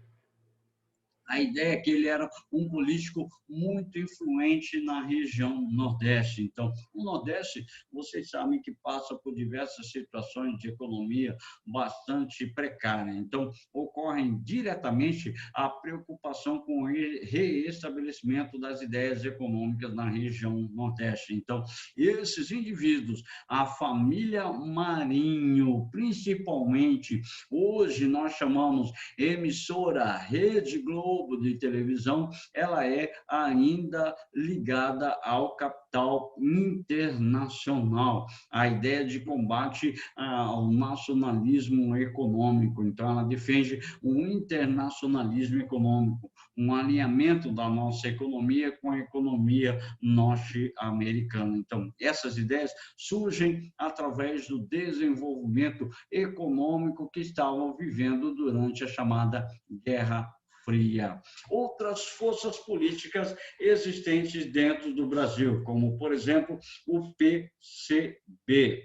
A ideia é que ele era um político muito influente na região Nordeste. Então, o Nordeste, vocês sabem que passa por diversas situações de economia bastante precária. Então, ocorrem diretamente a preocupação com o reestabelecimento das ideias econômicas na região Nordeste. Então, esses indivíduos, a família Marinho, principalmente, hoje nós chamamos emissora Rede Globo de televisão, ela é ainda ligada ao capital internacional, a ideia de combate ao nacionalismo econômico. Então, ela defende um internacionalismo econômico, um alinhamento da nossa economia com a economia norte-americana. Então, essas ideias surgem através do desenvolvimento econômico que estavam vivendo durante a chamada Guerra Fria. Outras forças políticas existentes dentro do Brasil, como, por exemplo, o PCB.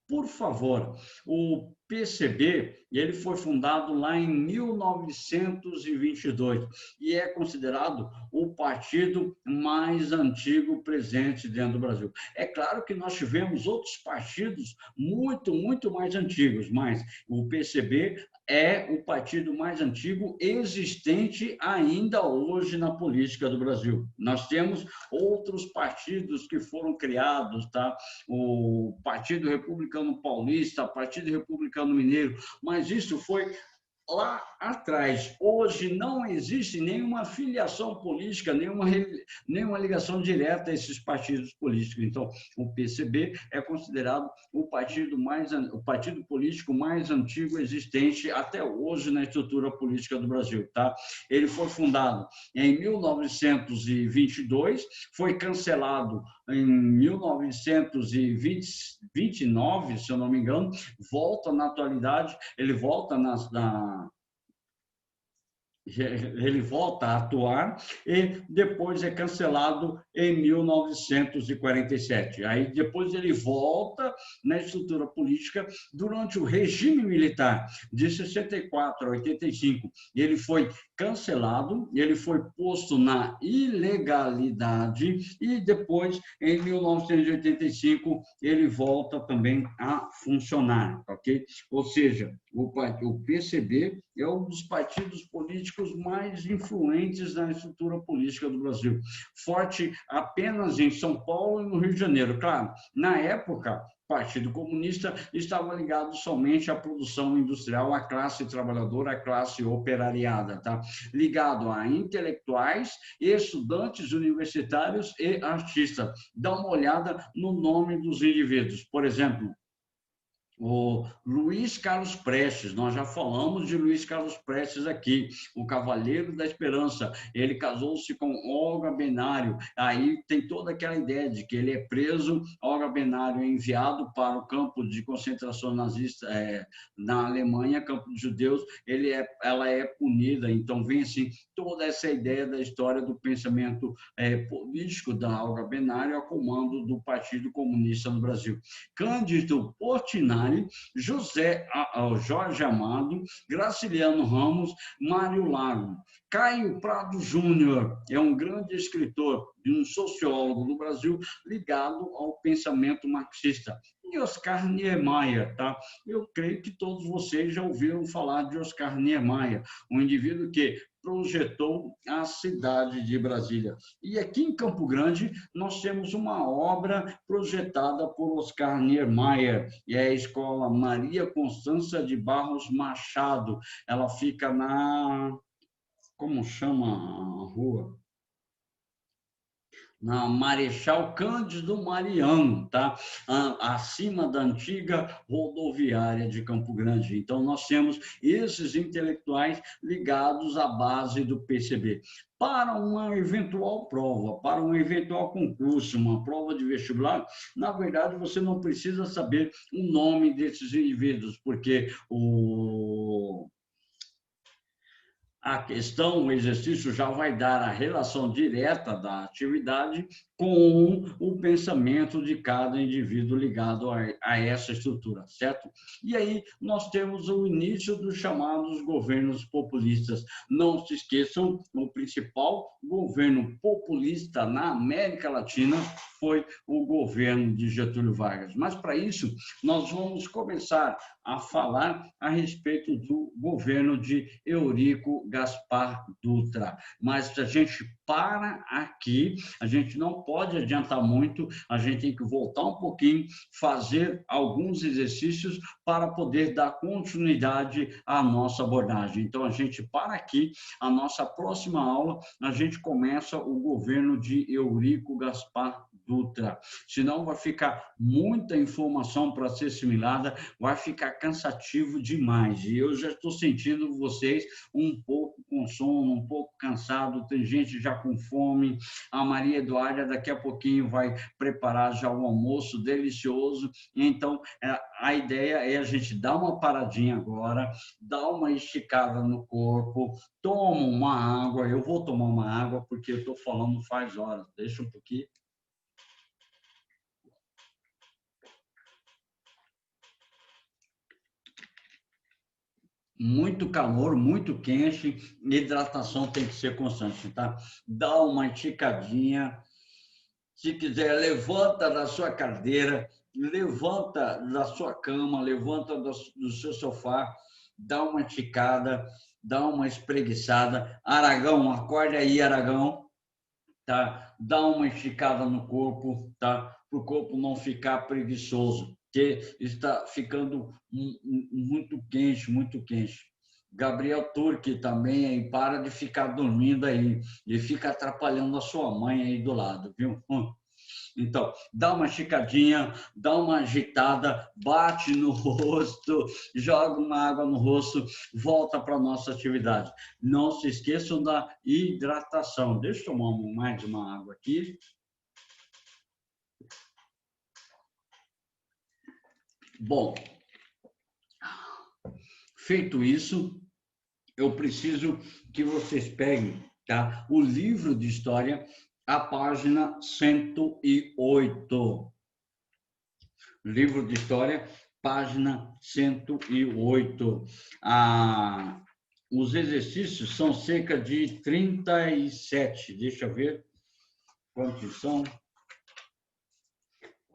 Por favor, o PCB, ele foi fundado lá em 1922 e é considerado o partido mais antigo presente dentro do Brasil. É claro que nós tivemos outros partidos muito mais antigos, mas o PCB é o partido mais antigo existente ainda hoje na política do Brasil. Nós temos outros partidos que foram criados, tá? O Partido Republicano Paulista, Partido Republicano Mineiro, mas isso foi lá atrás. Hoje não existe nenhuma filiação política, nenhuma ligação direta a esses partidos políticos. Então, o PCB é considerado o partido político mais antigo existente até hoje na estrutura política do Brasil, tá? Ele foi fundado em 1922, foi cancelado em 1929, se eu não me engano, volta na atualidade, ele volta ele volta a atuar e depois é cancelado em 1947. Aí depois ele volta na estrutura política durante o regime militar de 64 a 85. Ele foi cancelado, ele foi posto na ilegalidade e depois, em 1985, ele volta também a funcionar, ok? Ou seja, o PCB é um dos partidos políticos mais influentes na estrutura política do Brasil. Forte apenas em São Paulo e no Rio de Janeiro. Claro, na época, o Partido Comunista estava ligado somente à produção industrial, à classe trabalhadora, à classe operariada, tá? Ligado a intelectuais, estudantes universitários e artistas. Dá uma olhada no nome dos indivíduos. Por exemplo, o Luiz Carlos Prestes, nós já falamos de Luiz Carlos Prestes aqui, o Cavaleiro da Esperança. Ele casou-se com Olga Benário. Aí tem toda aquela ideia de que ele é preso, Olga Benário é enviado para o campo de concentração nazista na Alemanha, campo de judeus, ela é punida. Então vem assim toda essa ideia da história do pensamento político da Olga Benário ao comando do Partido Comunista no Brasil. Cândido Portinari, Jorge Amado, Graciliano Ramos, Mário Lago. Caio Prado Júnior é um grande escritor e um sociólogo do Brasil ligado ao pensamento marxista. E Oscar Niemeyer, tá? Eu creio que todos vocês já ouviram falar de Oscar Niemeyer, um indivíduo que projetou a cidade de Brasília. E aqui em Campo Grande, nós temos uma obra projetada por Oscar Niemeyer, e é a Escola Maria Constança de Barros Machado. Ela fica como chama a rua? Na Marechal Cândido Mariano, tá? Acima da antiga rodoviária de Campo Grande. Então, nós temos esses intelectuais ligados à base do PCB. Para uma eventual prova, para um eventual concurso, uma prova de vestibular, na verdade, você não precisa saber o nome desses indivíduos, porque a questão, o exercício já vai dar a relação direta da atividade com o pensamento de cada indivíduo ligado a essa estrutura, certo? E aí nós temos o início dos chamados governos populistas. Não se esqueçam, o principal governo populista na América Latina foi o governo de Getúlio Vargas. Mas, para isso, nós vamos começar a falar a respeito do governo de Eurico Gaspar Dutra. Mas a gente para aqui, a gente não pode adiantar muito, a gente tem que voltar um pouquinho, fazer alguns exercícios para poder dar continuidade à nossa abordagem. Então, a gente para aqui, a nossa próxima aula, a gente começa o governo de Eurico Gaspar Dutra. Senão vai ficar muita informação para ser assimilada, vai ficar cansativo demais. E eu já estou sentindo vocês um pouco com sono, um pouco cansado, tem gente já com fome. A Maria Eduarda daqui a pouquinho vai preparar já o almoço delicioso. Então, a ideia é a gente dar uma paradinha agora, dar uma esticada no corpo, toma uma água. Eu vou tomar uma água porque eu estou falando faz horas. Deixa um pouquinho. Muito calor, muito quente, hidratação tem que ser constante, tá? Dá uma esticadinha, se quiser, levanta da sua cadeira, levanta da sua cama, levanta do seu sofá, dá uma esticada, dá uma espreguiçada. Aragão, acorda aí, Aragão, tá? Dá uma esticada no corpo, tá? Para o corpo não ficar preguiçoso, que está ficando muito quente, muito quente. Gabriel Turque também aí, para de ficar dormindo aí e fica atrapalhando a sua mãe aí do lado, viu? Então, dá uma esticadinha, dá uma agitada, bate no rosto, joga uma água no rosto, volta para a nossa atividade. Não se esqueçam da hidratação. Deixa eu tomar mais uma água aqui. Bom, feito isso, eu preciso que vocês peguem, tá, o livro de história, a página 108. Livro de história, página 108. Os exercícios são cerca de 37. Deixa eu ver quantos são.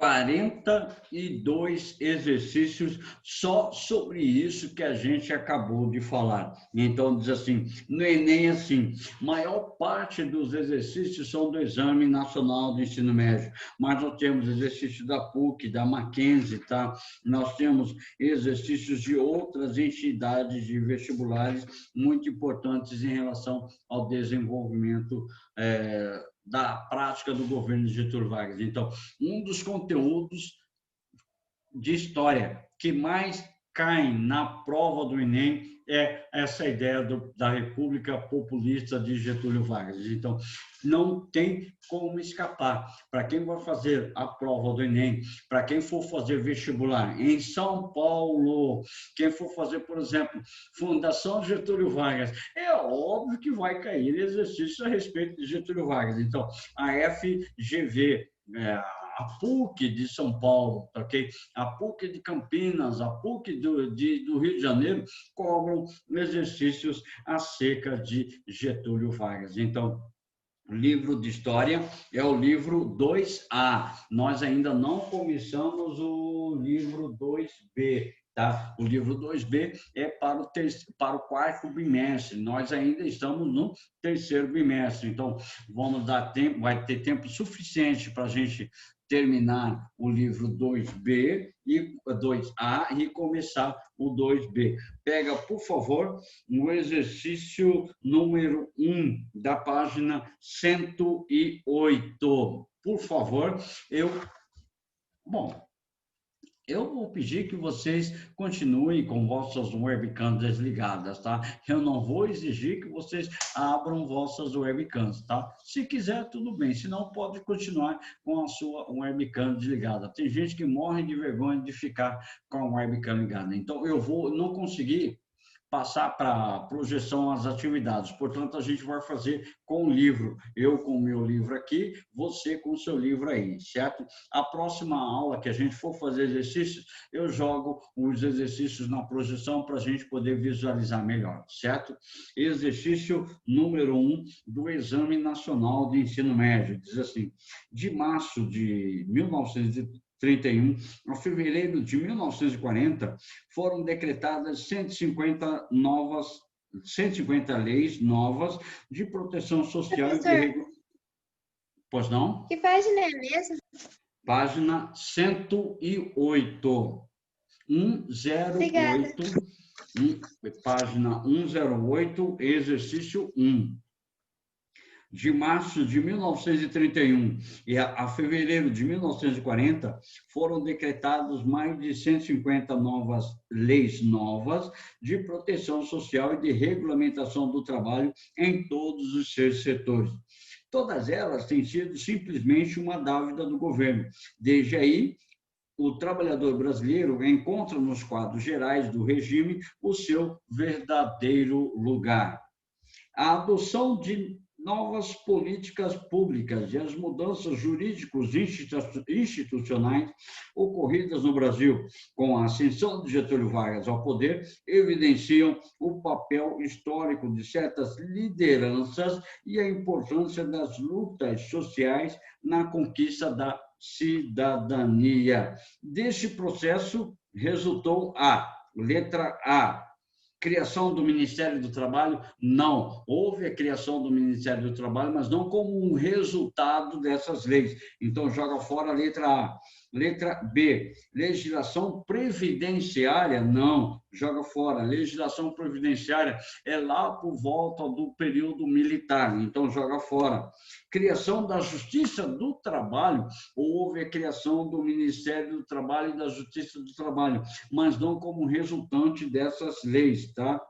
42 exercícios só sobre isso que a gente acabou de falar. Então, diz assim, no Enem, assim, maior parte dos exercícios são do Exame Nacional do Ensino Médio, mas nós temos exercícios da PUC, da Mackenzie, tá? Nós temos exercícios de outras entidades de vestibulares muito importantes em relação ao desenvolvimento da prática do governo de Getúlio Vargas. Então, um dos conteúdos de história que mais caem na prova do Enem é essa ideia da República Populista de Getúlio Vargas. Então, não tem como escapar. Para quem vai fazer a prova do Enem, para quem for fazer vestibular em São Paulo, quem for fazer, por exemplo, Fundação Getúlio Vargas, é óbvio que vai cair exercício a respeito de Getúlio Vargas. Então, a FGV, a PUC de São Paulo, ok? A PUC de Campinas, a PUC do Rio de Janeiro, cobram exercícios acerca de Getúlio Vargas. Então, o livro de história é o livro 2A. Nós ainda não começamos o livro 2B. Tá? O livro 2B é para o quarto bimestre. Nós ainda estamos no terceiro bimestre. Então, vamos dar tempo, vai ter tempo suficiente para a gente terminar o livro 2B e 2A e começar o 2B. Pega, por favor, o exercício número 1 da página 108. Por favor, eu vou pedir que vocês continuem com vossas webcams desligadas, tá? Eu não vou exigir que vocês abram vossas webcams, tá? Se quiser, tudo bem. Se não, pode continuar com a sua webcam desligada. Tem gente que morre de vergonha de ficar com a webcam ligada. Então, eu não consegui passar para projeção as atividades. Portanto, a gente vai fazer com o livro. Eu com o meu livro aqui, você com o seu livro aí, certo? A próxima aula que a gente for fazer exercícios, eu jogo os exercícios na projeção para a gente poder visualizar melhor, certo? Exercício número 1 do Exame Nacional de Ensino Médio. Diz assim: de março de 1931 a fevereiro de 1940, foram decretadas 150 leis novas de proteção social e de Professor, Pois não? que página é mesmo? Página 108. Obrigada. 108, página 108, exercício 1. De março de 1931 a fevereiro de 1940, foram decretadas mais de 150 leis novas de proteção social e de regulamentação do trabalho em todos os seus setores. Todas elas têm sido simplesmente uma dávida do governo. Desde aí, o trabalhador brasileiro encontra nos quadros gerais do regime o seu verdadeiro lugar. A adoção de novas políticas públicas e as mudanças jurídicos institucionais ocorridas no Brasil com a ascensão de Getúlio Vargas ao poder evidenciam o papel histórico de certas lideranças e a importância das lutas sociais na conquista da cidadania. Deste processo resultou letra A, criação do Ministério do Trabalho? Não. Houve a criação do Ministério do Trabalho, mas não como um resultado dessas leis. Então, joga fora a letra A. Letra B, legislação previdenciária? Não, joga fora. Legislação previdenciária é lá por volta do período militar, então joga fora. Criação da Justiça do Trabalho? Houve a criação do Ministério do Trabalho e da Justiça do Trabalho, mas não como resultante dessas leis, tá?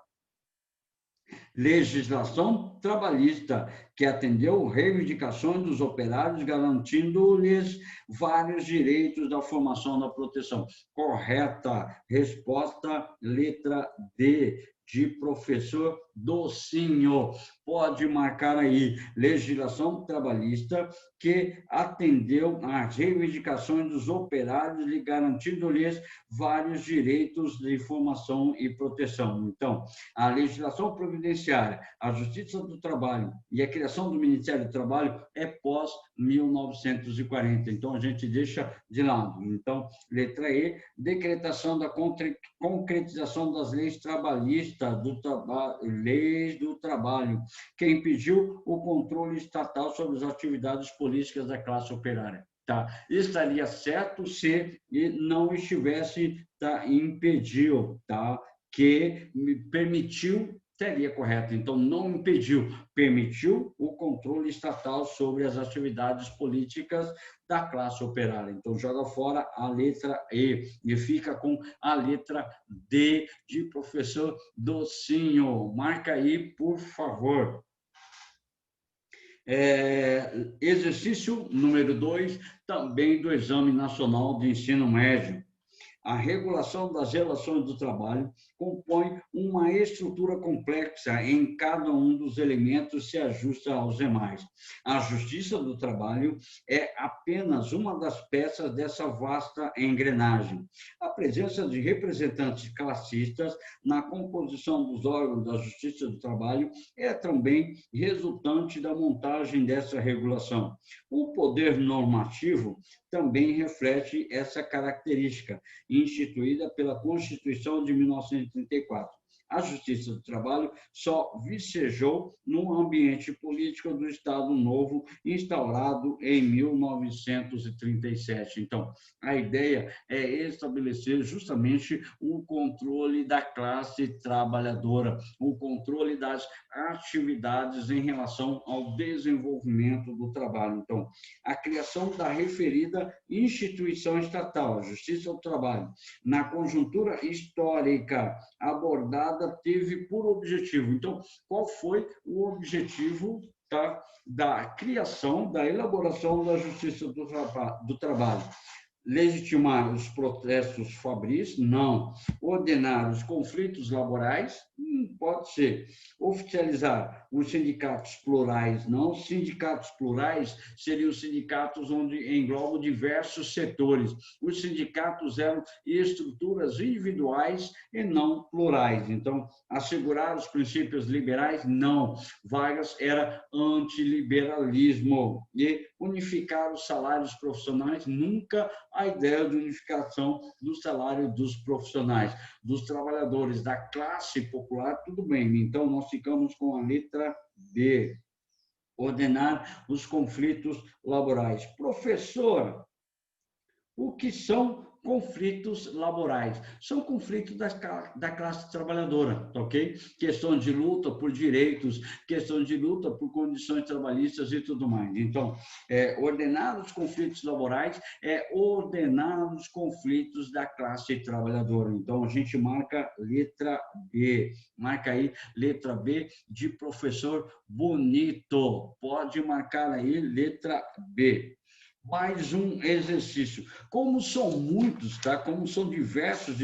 Legislação trabalhista, que atendeu reivindicações dos operários, garantindo-lhes vários direitos da formação da proteção. Correta resposta, letra D, de professor Docinho. Pode marcar aí, legislação trabalhista que atendeu às reivindicações dos operários e garantindo-lhes vários direitos de formação e proteção. Então, a legislação previdenciária, a Justiça do Trabalho e a criação do Ministério do Trabalho é pós-1940. Então, a gente deixa de lado. Então, letra E, decretação da concretização das leis trabalhistas, leis do trabalho, que impediu o controle estatal sobre as atividades políticas da classe operária. Tá? Estaria certo se não estivesse impediu, tá? Que me permitiu, seria correto. Então, não impediu, permitiu o controle estatal sobre as atividades políticas da classe operária. Então, joga fora a letra E e fica com a letra D de professor Docinho. Marca aí, por favor. Exercício número 2, também do Exame Nacional de Ensino Médio. A regulação das relações do trabalho compõe uma estrutura complexa em cada um dos elementos se ajusta aos demais. A Justiça do Trabalho é apenas uma das peças dessa vasta engrenagem. A presença de representantes classistas na composição dos órgãos da Justiça do Trabalho é também resultante da montagem dessa regulação. O poder normativo também reflete essa característica, instituída pela Constituição de 1934. A Justiça do Trabalho só vicejou no ambiente político do Estado Novo, instaurado em 1937. Então, a ideia é estabelecer justamente o controle da classe trabalhadora, o controle das atividades em relação ao desenvolvimento do trabalho. Então, a criação da referida instituição estatal, a Justiça do Trabalho, na conjuntura histórica abordada, teve por objetivo. Então, qual foi o objetivo da criação, da elaboração da Justiça do Trabalho? Legitimar os protestos fabris? Não. Ordenar os conflitos laborais? Pode ser. Oficializar os sindicatos plurais? Não. Sindicatos plurais seriam sindicatos onde englobam diversos setores. Os sindicatos eram estruturas individuais e não plurais. Então, assegurar os princípios liberais? Não. Vargas era antiliberalismo. E unificar os salários profissionais? Nunca a ideia de unificação do salário dos profissionais, dos trabalhadores da classe popular, tudo bem. Então, nós ficamos com a letra B. Ordenar os conflitos laborais. Professor, o que são conflitos laborais? São conflitos da classe trabalhadora, ok? Questão de luta por direitos, questão de luta por condições trabalhistas e tudo mais. Então, ordenar os conflitos laborais é ordenar os conflitos da classe trabalhadora. Então, a gente marca letra B. Marca aí letra B de professor Bonito. Pode marcar aí letra B. Mais um exercício. Como são muitos, tá? Como são diversos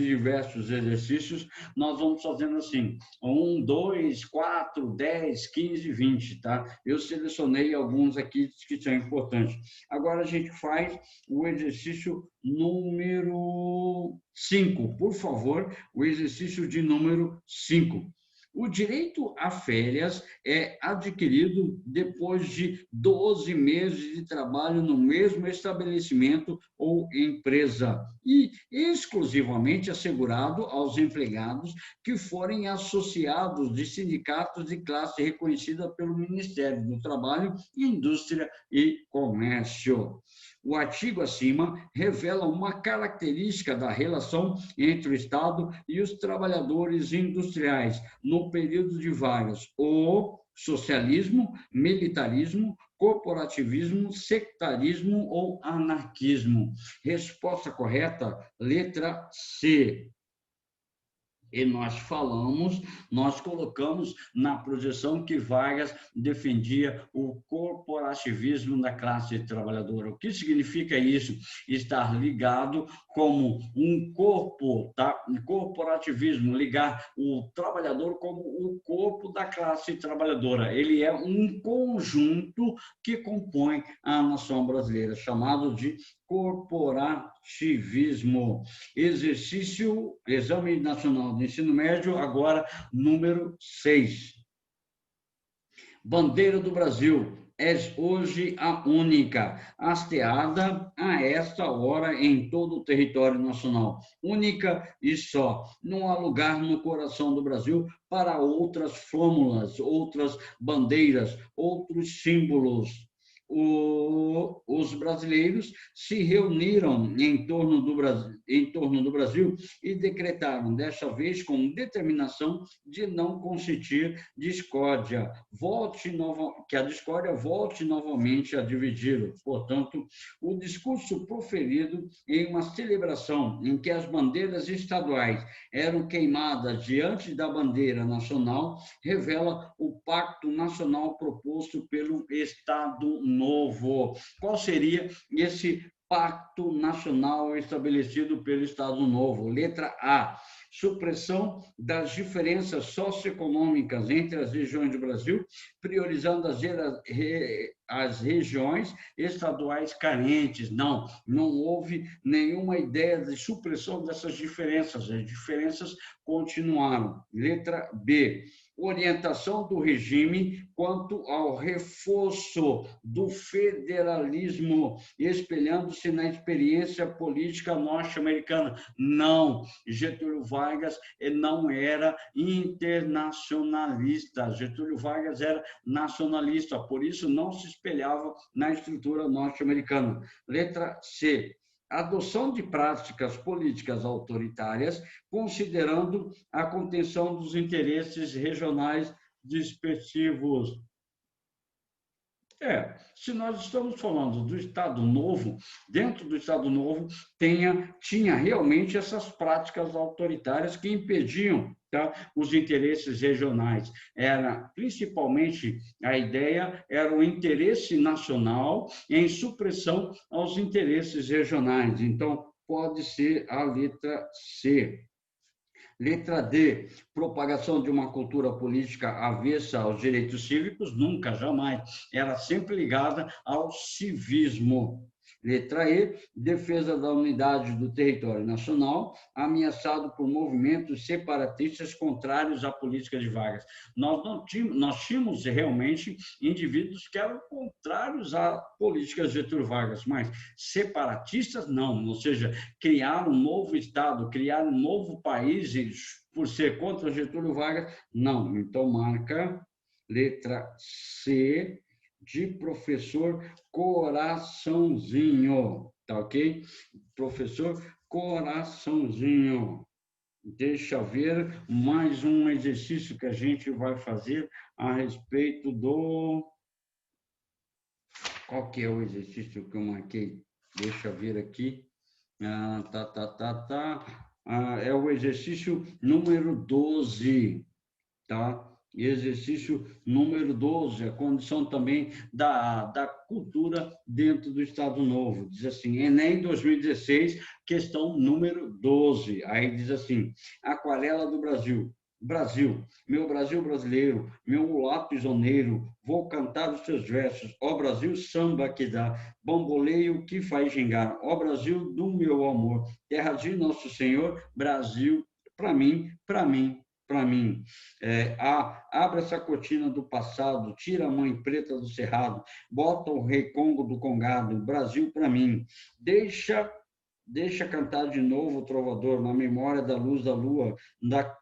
exercícios, nós vamos fazendo assim: 1, 2, 4, 10, 15, 20, tá? Eu selecionei alguns aqui que são importantes. Agora a gente faz o exercício número 5. Por favor, o exercício de número 5. O direito a férias é adquirido depois de 12 meses de trabalho no mesmo estabelecimento ou empresa e exclusivamente assegurado aos empregados que forem associados de sindicatos de classe reconhecida pelo Ministério do Trabalho, Indústria e Comércio. O artigo acima revela uma característica da relação entre o Estado e os trabalhadores industriais no período de Vargas: o socialismo, militarismo, corporativismo, sectarismo ou anarquismo. Resposta correta, letra C. E nós colocamos na projeção que Vargas defendia o corporativismo da classe trabalhadora. O que significa isso? Estar ligado como um corpo, tá? Corporativismo, ligar o trabalhador como o corpo da classe trabalhadora. Ele é um conjunto que compõe a nação brasileira, chamado de corporativismo. Exame Nacional de Ensino Médio, agora número 6. Bandeira do Brasil. És hoje a única, hasteada a esta hora em todo o território nacional. Única e só. Não há lugar no coração do Brasil para outras flâmulas, outras bandeiras, outros símbolos. Os brasileiros se reuniram em torno do Brasil e decretaram, desta vez com determinação, de não consentir discórdia, que a discórdia volte novamente a dividi-lo. Portanto, o discurso proferido em uma celebração em que as bandeiras estaduais eram queimadas diante da bandeira nacional revela o pacto nacional proposto pelo Estado Novo. Qual seria esse pacto nacional estabelecido pelo Estado Novo? Letra A. Supressão das diferenças socioeconômicas entre as regiões do Brasil, priorizando as regiões estaduais carentes. Não houve nenhuma ideia de supressão dessas diferenças. As diferenças continuaram. Letra B. Orientação do regime quanto ao reforço do federalismo, espelhando-se na experiência política norte-americana. Não, Getúlio Vargas não era internacionalista. Getúlio Vargas era nacionalista, por isso não se espelhava na estrutura norte-americana. Letra C. Adoção de práticas políticas autoritárias, considerando a contenção dos interesses regionais respectivos. Se nós estamos falando do Estado Novo, dentro do Estado Novo tinha realmente essas práticas autoritárias que impediam, tá, os interesses regionais. Principalmente, a ideia era o interesse nacional em supressão aos interesses regionais. Então, pode ser a letra C. Letra D, propagação de uma cultura política avessa aos direitos cívicos, nunca, jamais. Era sempre ligada ao civismo. Letra E, defesa da unidade do território nacional, ameaçado por movimentos separatistas contrários à política de Vargas. Nós tínhamos realmente indivíduos que eram contrários à política de Getúlio Vargas, mas separatistas não, ou seja, criar um novo Estado, criar um novo país por ser contra Getúlio Vargas, não. Então, marca letra C, de professor Coraçãozinho, tá ok? Professor Coraçãozinho. Deixa eu ver mais um exercício que a gente vai fazer a respeito do... Qual que é o exercício que eu marquei? Deixa eu ver aqui. É o exercício número 12, tá? Exercício número 12, a condição também da cultura dentro do Estado Novo. Diz assim, Enem 2016, questão número 12. Aí diz assim, aquarela do Brasil. Brasil, meu Brasil brasileiro, meu mulato prisioneiro, vou cantar os teus versos. Ó Brasil, samba que dá, bamboleio que faz gingar. Ó Brasil do meu amor, terra de nosso Senhor, Brasil, para mim, para mim, para mim. Abre essa cortina do passado, tira a mãe preta do cerrado, bota o rei Congo do Congado, Brasil para mim. Deixa cantar de novo o trovador, na memória da luz da lua,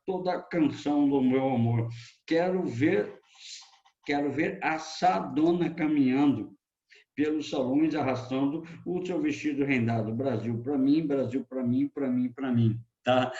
toda a canção do meu amor. Quero ver a Sadona caminhando pelos salões, arrastando o seu vestido rendado. Brasil para mim, Brasil para mim, para mim, para mim. Tá?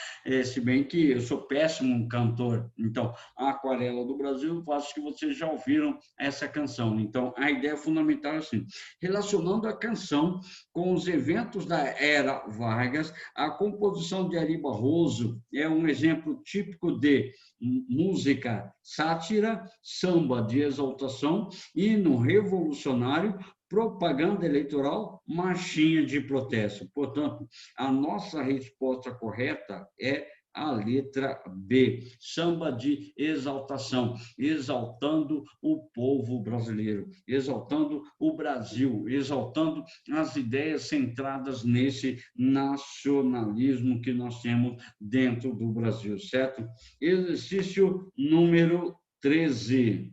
Se bem que eu sou péssimo cantor, então a Aquarela do Brasil, acho que vocês já ouviram essa canção. Então a ideia fundamental é assim, relacionando a canção com os eventos da era Vargas, a composição de Ari Barroso é um exemplo típico de música sátira, samba de exaltação, hino revolucionário, propaganda eleitoral, marchinha de protesto. Portanto, a nossa resposta correta é a letra B, samba de exaltação, exaltando o povo brasileiro, exaltando o Brasil, exaltando as ideias centradas nesse nacionalismo que nós temos dentro do Brasil, certo? Exercício número 13.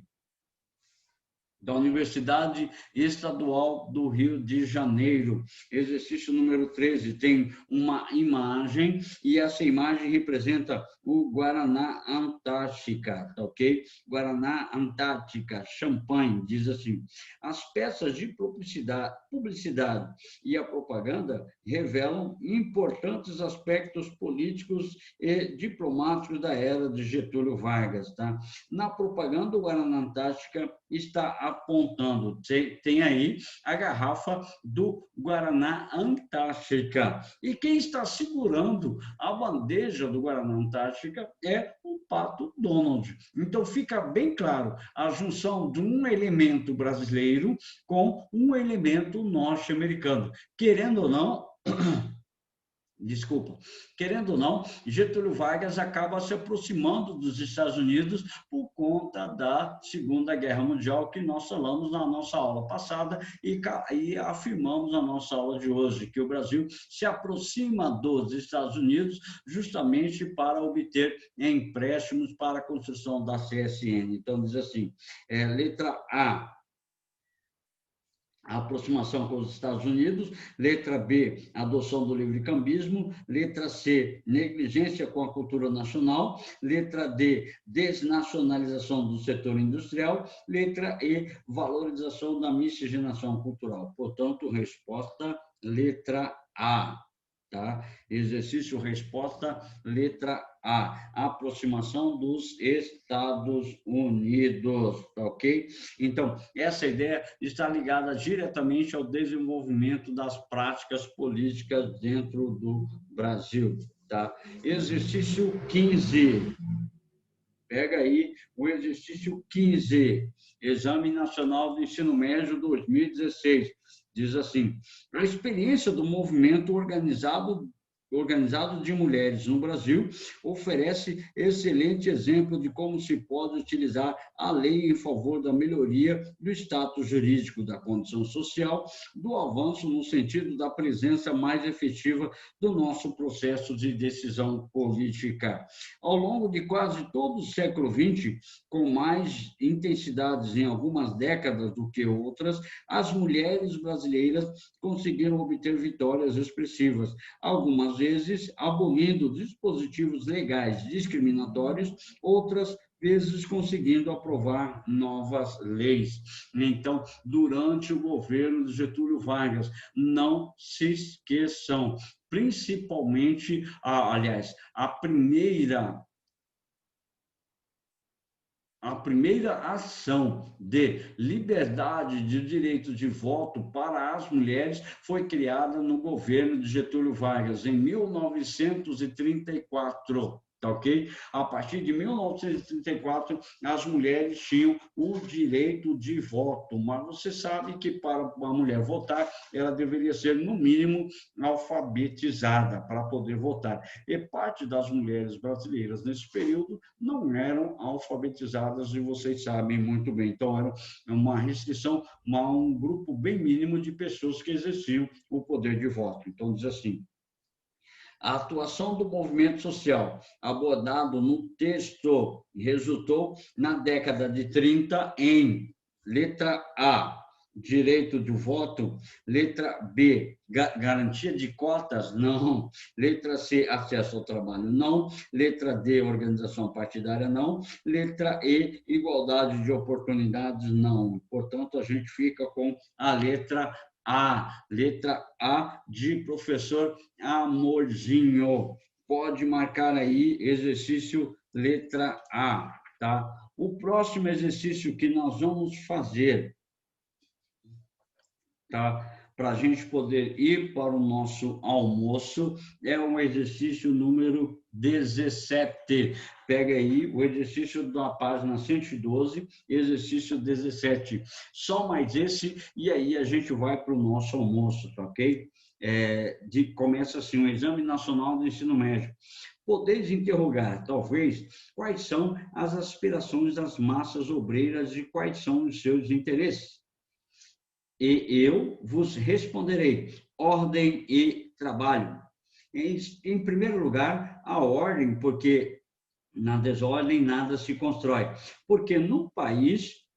Da Universidade Estadual do Rio de Janeiro. Exercício número 13 tem uma imagem e essa imagem representa o Guaraná Antártica, tá ok? Guaraná Antártica, champanhe, diz assim. As peças de publicidade e a propaganda revelam importantes aspectos políticos e diplomáticos da era de Getúlio Vargas, tá? Na propaganda, o Guaraná Antártica está apontando, tem aí a garrafa do Guaraná Antártica. E quem está segurando a bandeja do Guaraná Antártica é o Pato Donald. Então fica bem claro a junção de um elemento brasileiro com um elemento norte-americano. Querendo ou não, querendo ou não, Getúlio Vargas acaba se aproximando dos Estados Unidos por conta da Segunda Guerra Mundial, que nós falamos na nossa aula passada e afirmamos na nossa aula de hoje, que o Brasil se aproxima dos Estados Unidos justamente para obter empréstimos para a construção da CSN. Então, diz assim, letra A, a aproximação com os Estados Unidos, letra B, adoção do livre-cambismo, letra C, negligência com a cultura nacional, letra D, desnacionalização do setor industrial, letra E, valorização da miscigenação cultural. Portanto, resposta letra A. Tá? Exercício resposta, letra A, aproximação dos Estados Unidos, tá ok? Então, essa ideia está ligada diretamente ao desenvolvimento das práticas políticas dentro do Brasil, tá? Exercício 15. Pega aí o exercício 15, Exame Nacional do Ensino Médio 2016. Diz assim: a experiência do movimento organizado de mulheres no Brasil oferece excelente exemplo de como se pode utilizar a lei em favor da melhoria do status jurídico, da condição social, do avanço no sentido da presença mais efetiva do nosso processo de decisão política. Ao longo de quase todo o século XX, com mais intensidades em algumas décadas do que outras, as mulheres brasileiras conseguiram obter vitórias expressivas, algumas vezes abolindo dispositivos legais discriminatórios, outras vezes conseguindo aprovar novas leis. Então, durante o governo de Getúlio Vargas, não se esqueçam, principalmente, a primeira ação de liberdade de direito de voto para as mulheres foi criada no governo de Getúlio Vargas, em 1934. Tá ok? A partir de 1934, as mulheres tinham o direito de voto, mas você sabe que para uma mulher votar, ela deveria ser, no mínimo, alfabetizada para poder votar. E parte das mulheres brasileiras nesse período não eram alfabetizadas, e vocês sabem muito bem. Então, era uma restrição a um grupo bem mínimo de pessoas que exerciam o poder de voto. Então, diz assim: a atuação do movimento social abordado no texto resultou, na década de 30, em letra A, direito de voto, letra B, garantia de cotas, não, letra C, acesso ao trabalho, não, letra D, organização partidária, não, letra E, igualdade de oportunidades, não. Portanto, a gente fica com a letra de professor Amorzinho. Pode marcar aí exercício letra A, tá? O próximo exercício que nós vamos fazer, tá? Para a gente poder ir para o nosso almoço, é o exercício número 17. Pega aí o exercício da página 112, exercício 17. Só mais esse, e aí a gente vai para o nosso almoço, tá ok? Começa assim: o Exame Nacional do Ensino Médio. Podeis interrogar, talvez, quais são as aspirações das massas obreiras e quais são os seus interesses. E eu vos responderei: ordem e trabalho. Em primeiro lugar, a ordem, porque na desordem nada se constrói. Porque num país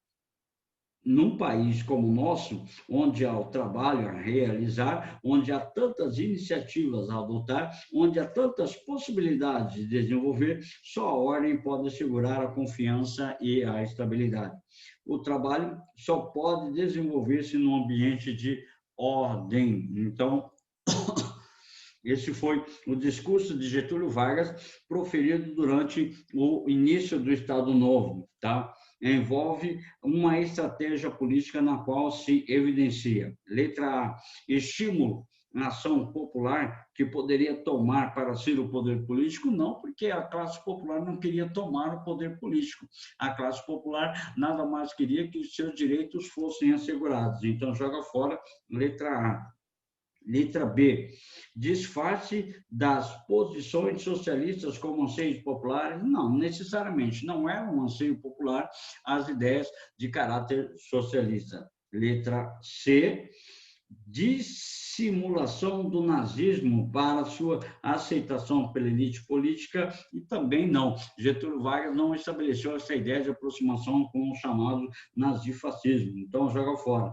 como o nosso, onde há o trabalho a realizar, onde há tantas iniciativas a adotar, onde há tantas possibilidades de desenvolver, só a ordem pode assegurar a confiança e a estabilidade. O trabalho só pode desenvolver-se num ambiente de ordem. Então, esse foi o discurso de Getúlio Vargas, proferido durante o início do Estado Novo, tá? Envolve uma estratégia política na qual se evidencia: letra A, estímulo à ação popular que poderia tomar para si o poder político, não, porque a classe popular não queria tomar o poder político. A classe popular nada mais queria que os seus direitos fossem assegurados. Então, joga fora letra A. Letra B, disfarce das posições socialistas como anseios populares. Não, necessariamente, não é um anseio popular as ideias de caráter socialista. Letra C, dissimulação do nazismo para sua aceitação pela elite política, e também não. Getúlio Vargas não estabeleceu essa ideia de aproximação com o chamado nazifascismo. Então, joga fora.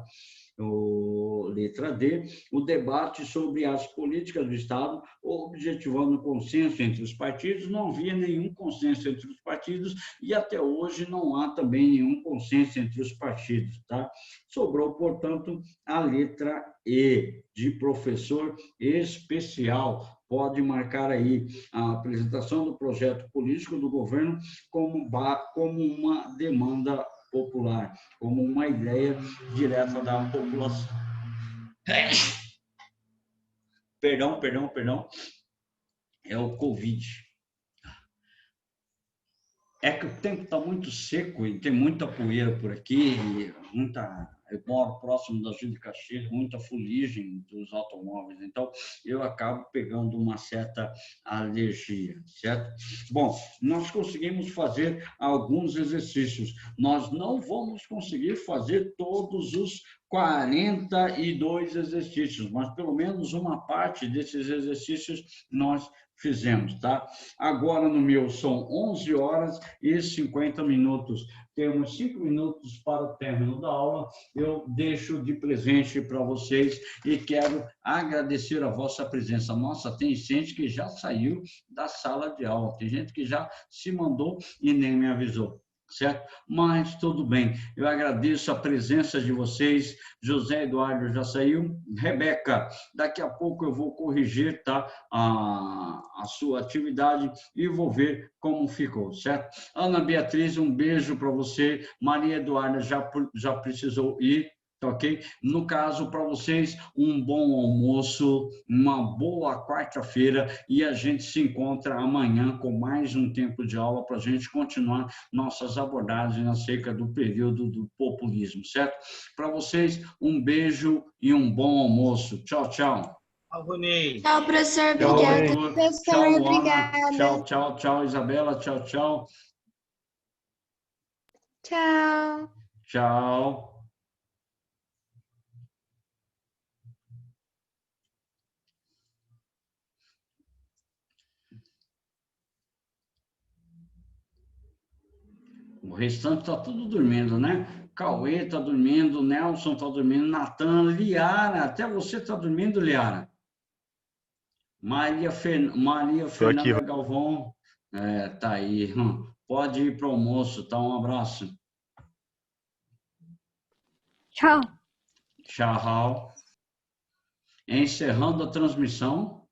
Letra D, o debate sobre as políticas do Estado, objetivando o consenso entre os partidos. Não havia nenhum consenso entre os partidos e até hoje não há também nenhum consenso entre os partidos, tá? Sobrou, portanto, a letra E, de professor especial. Pode marcar aí a apresentação do projeto político do governo como uma demanda popular, como uma ideia direta da população. Perdão. É o Covid. É que o tempo está muito seco e tem muita poeira por aqui, eu moro próximo da Gil de Caxias, muita fuligem dos automóveis, então eu acabo pegando uma certa alergia, certo? Bom, nós conseguimos fazer alguns exercícios, nós não vamos conseguir fazer todos os 42 exercícios, mas pelo menos uma parte desses exercícios nós fizemos, tá? Agora no meu são 11 horas e 50 minutos. Temos 5 minutos para o término da aula. Eu deixo de presente para vocês e quero agradecer a vossa presença. Nossa, tem gente que já saiu da sala de aula, tem gente que já se mandou e nem me avisou. Certo? Mas tudo bem, eu agradeço a presença de vocês. José Eduardo já saiu. Rebeca, daqui a pouco eu vou corrigir, tá, a sua atividade e vou ver como ficou, certo? Ana Beatriz, um beijo para você. Maria Eduarda já precisou ir. Tá, ok? No caso, para vocês, um bom almoço, uma boa quarta-feira e a gente se encontra amanhã com mais um tempo de aula para a gente continuar nossas abordagens acerca do período do populismo, certo? Para vocês, um beijo e um bom almoço. Tchau, tchau. Tchau, Rony. Tchau, professor. Tchau, Obrigada. Arthur. Professor, Tchau, Ana. obrigada. Tchau, Isabela. Tchau. Tchau. Tchau. O restante está tudo dormindo, né? Cauê está dormindo, Nelson está dormindo, Natan, Liara, até você está dormindo, Liara. Maria Fernanda Galvão, tá aí. Pode ir para o almoço, tá? Um abraço. Tchau. Tchau. Encerrando a transmissão.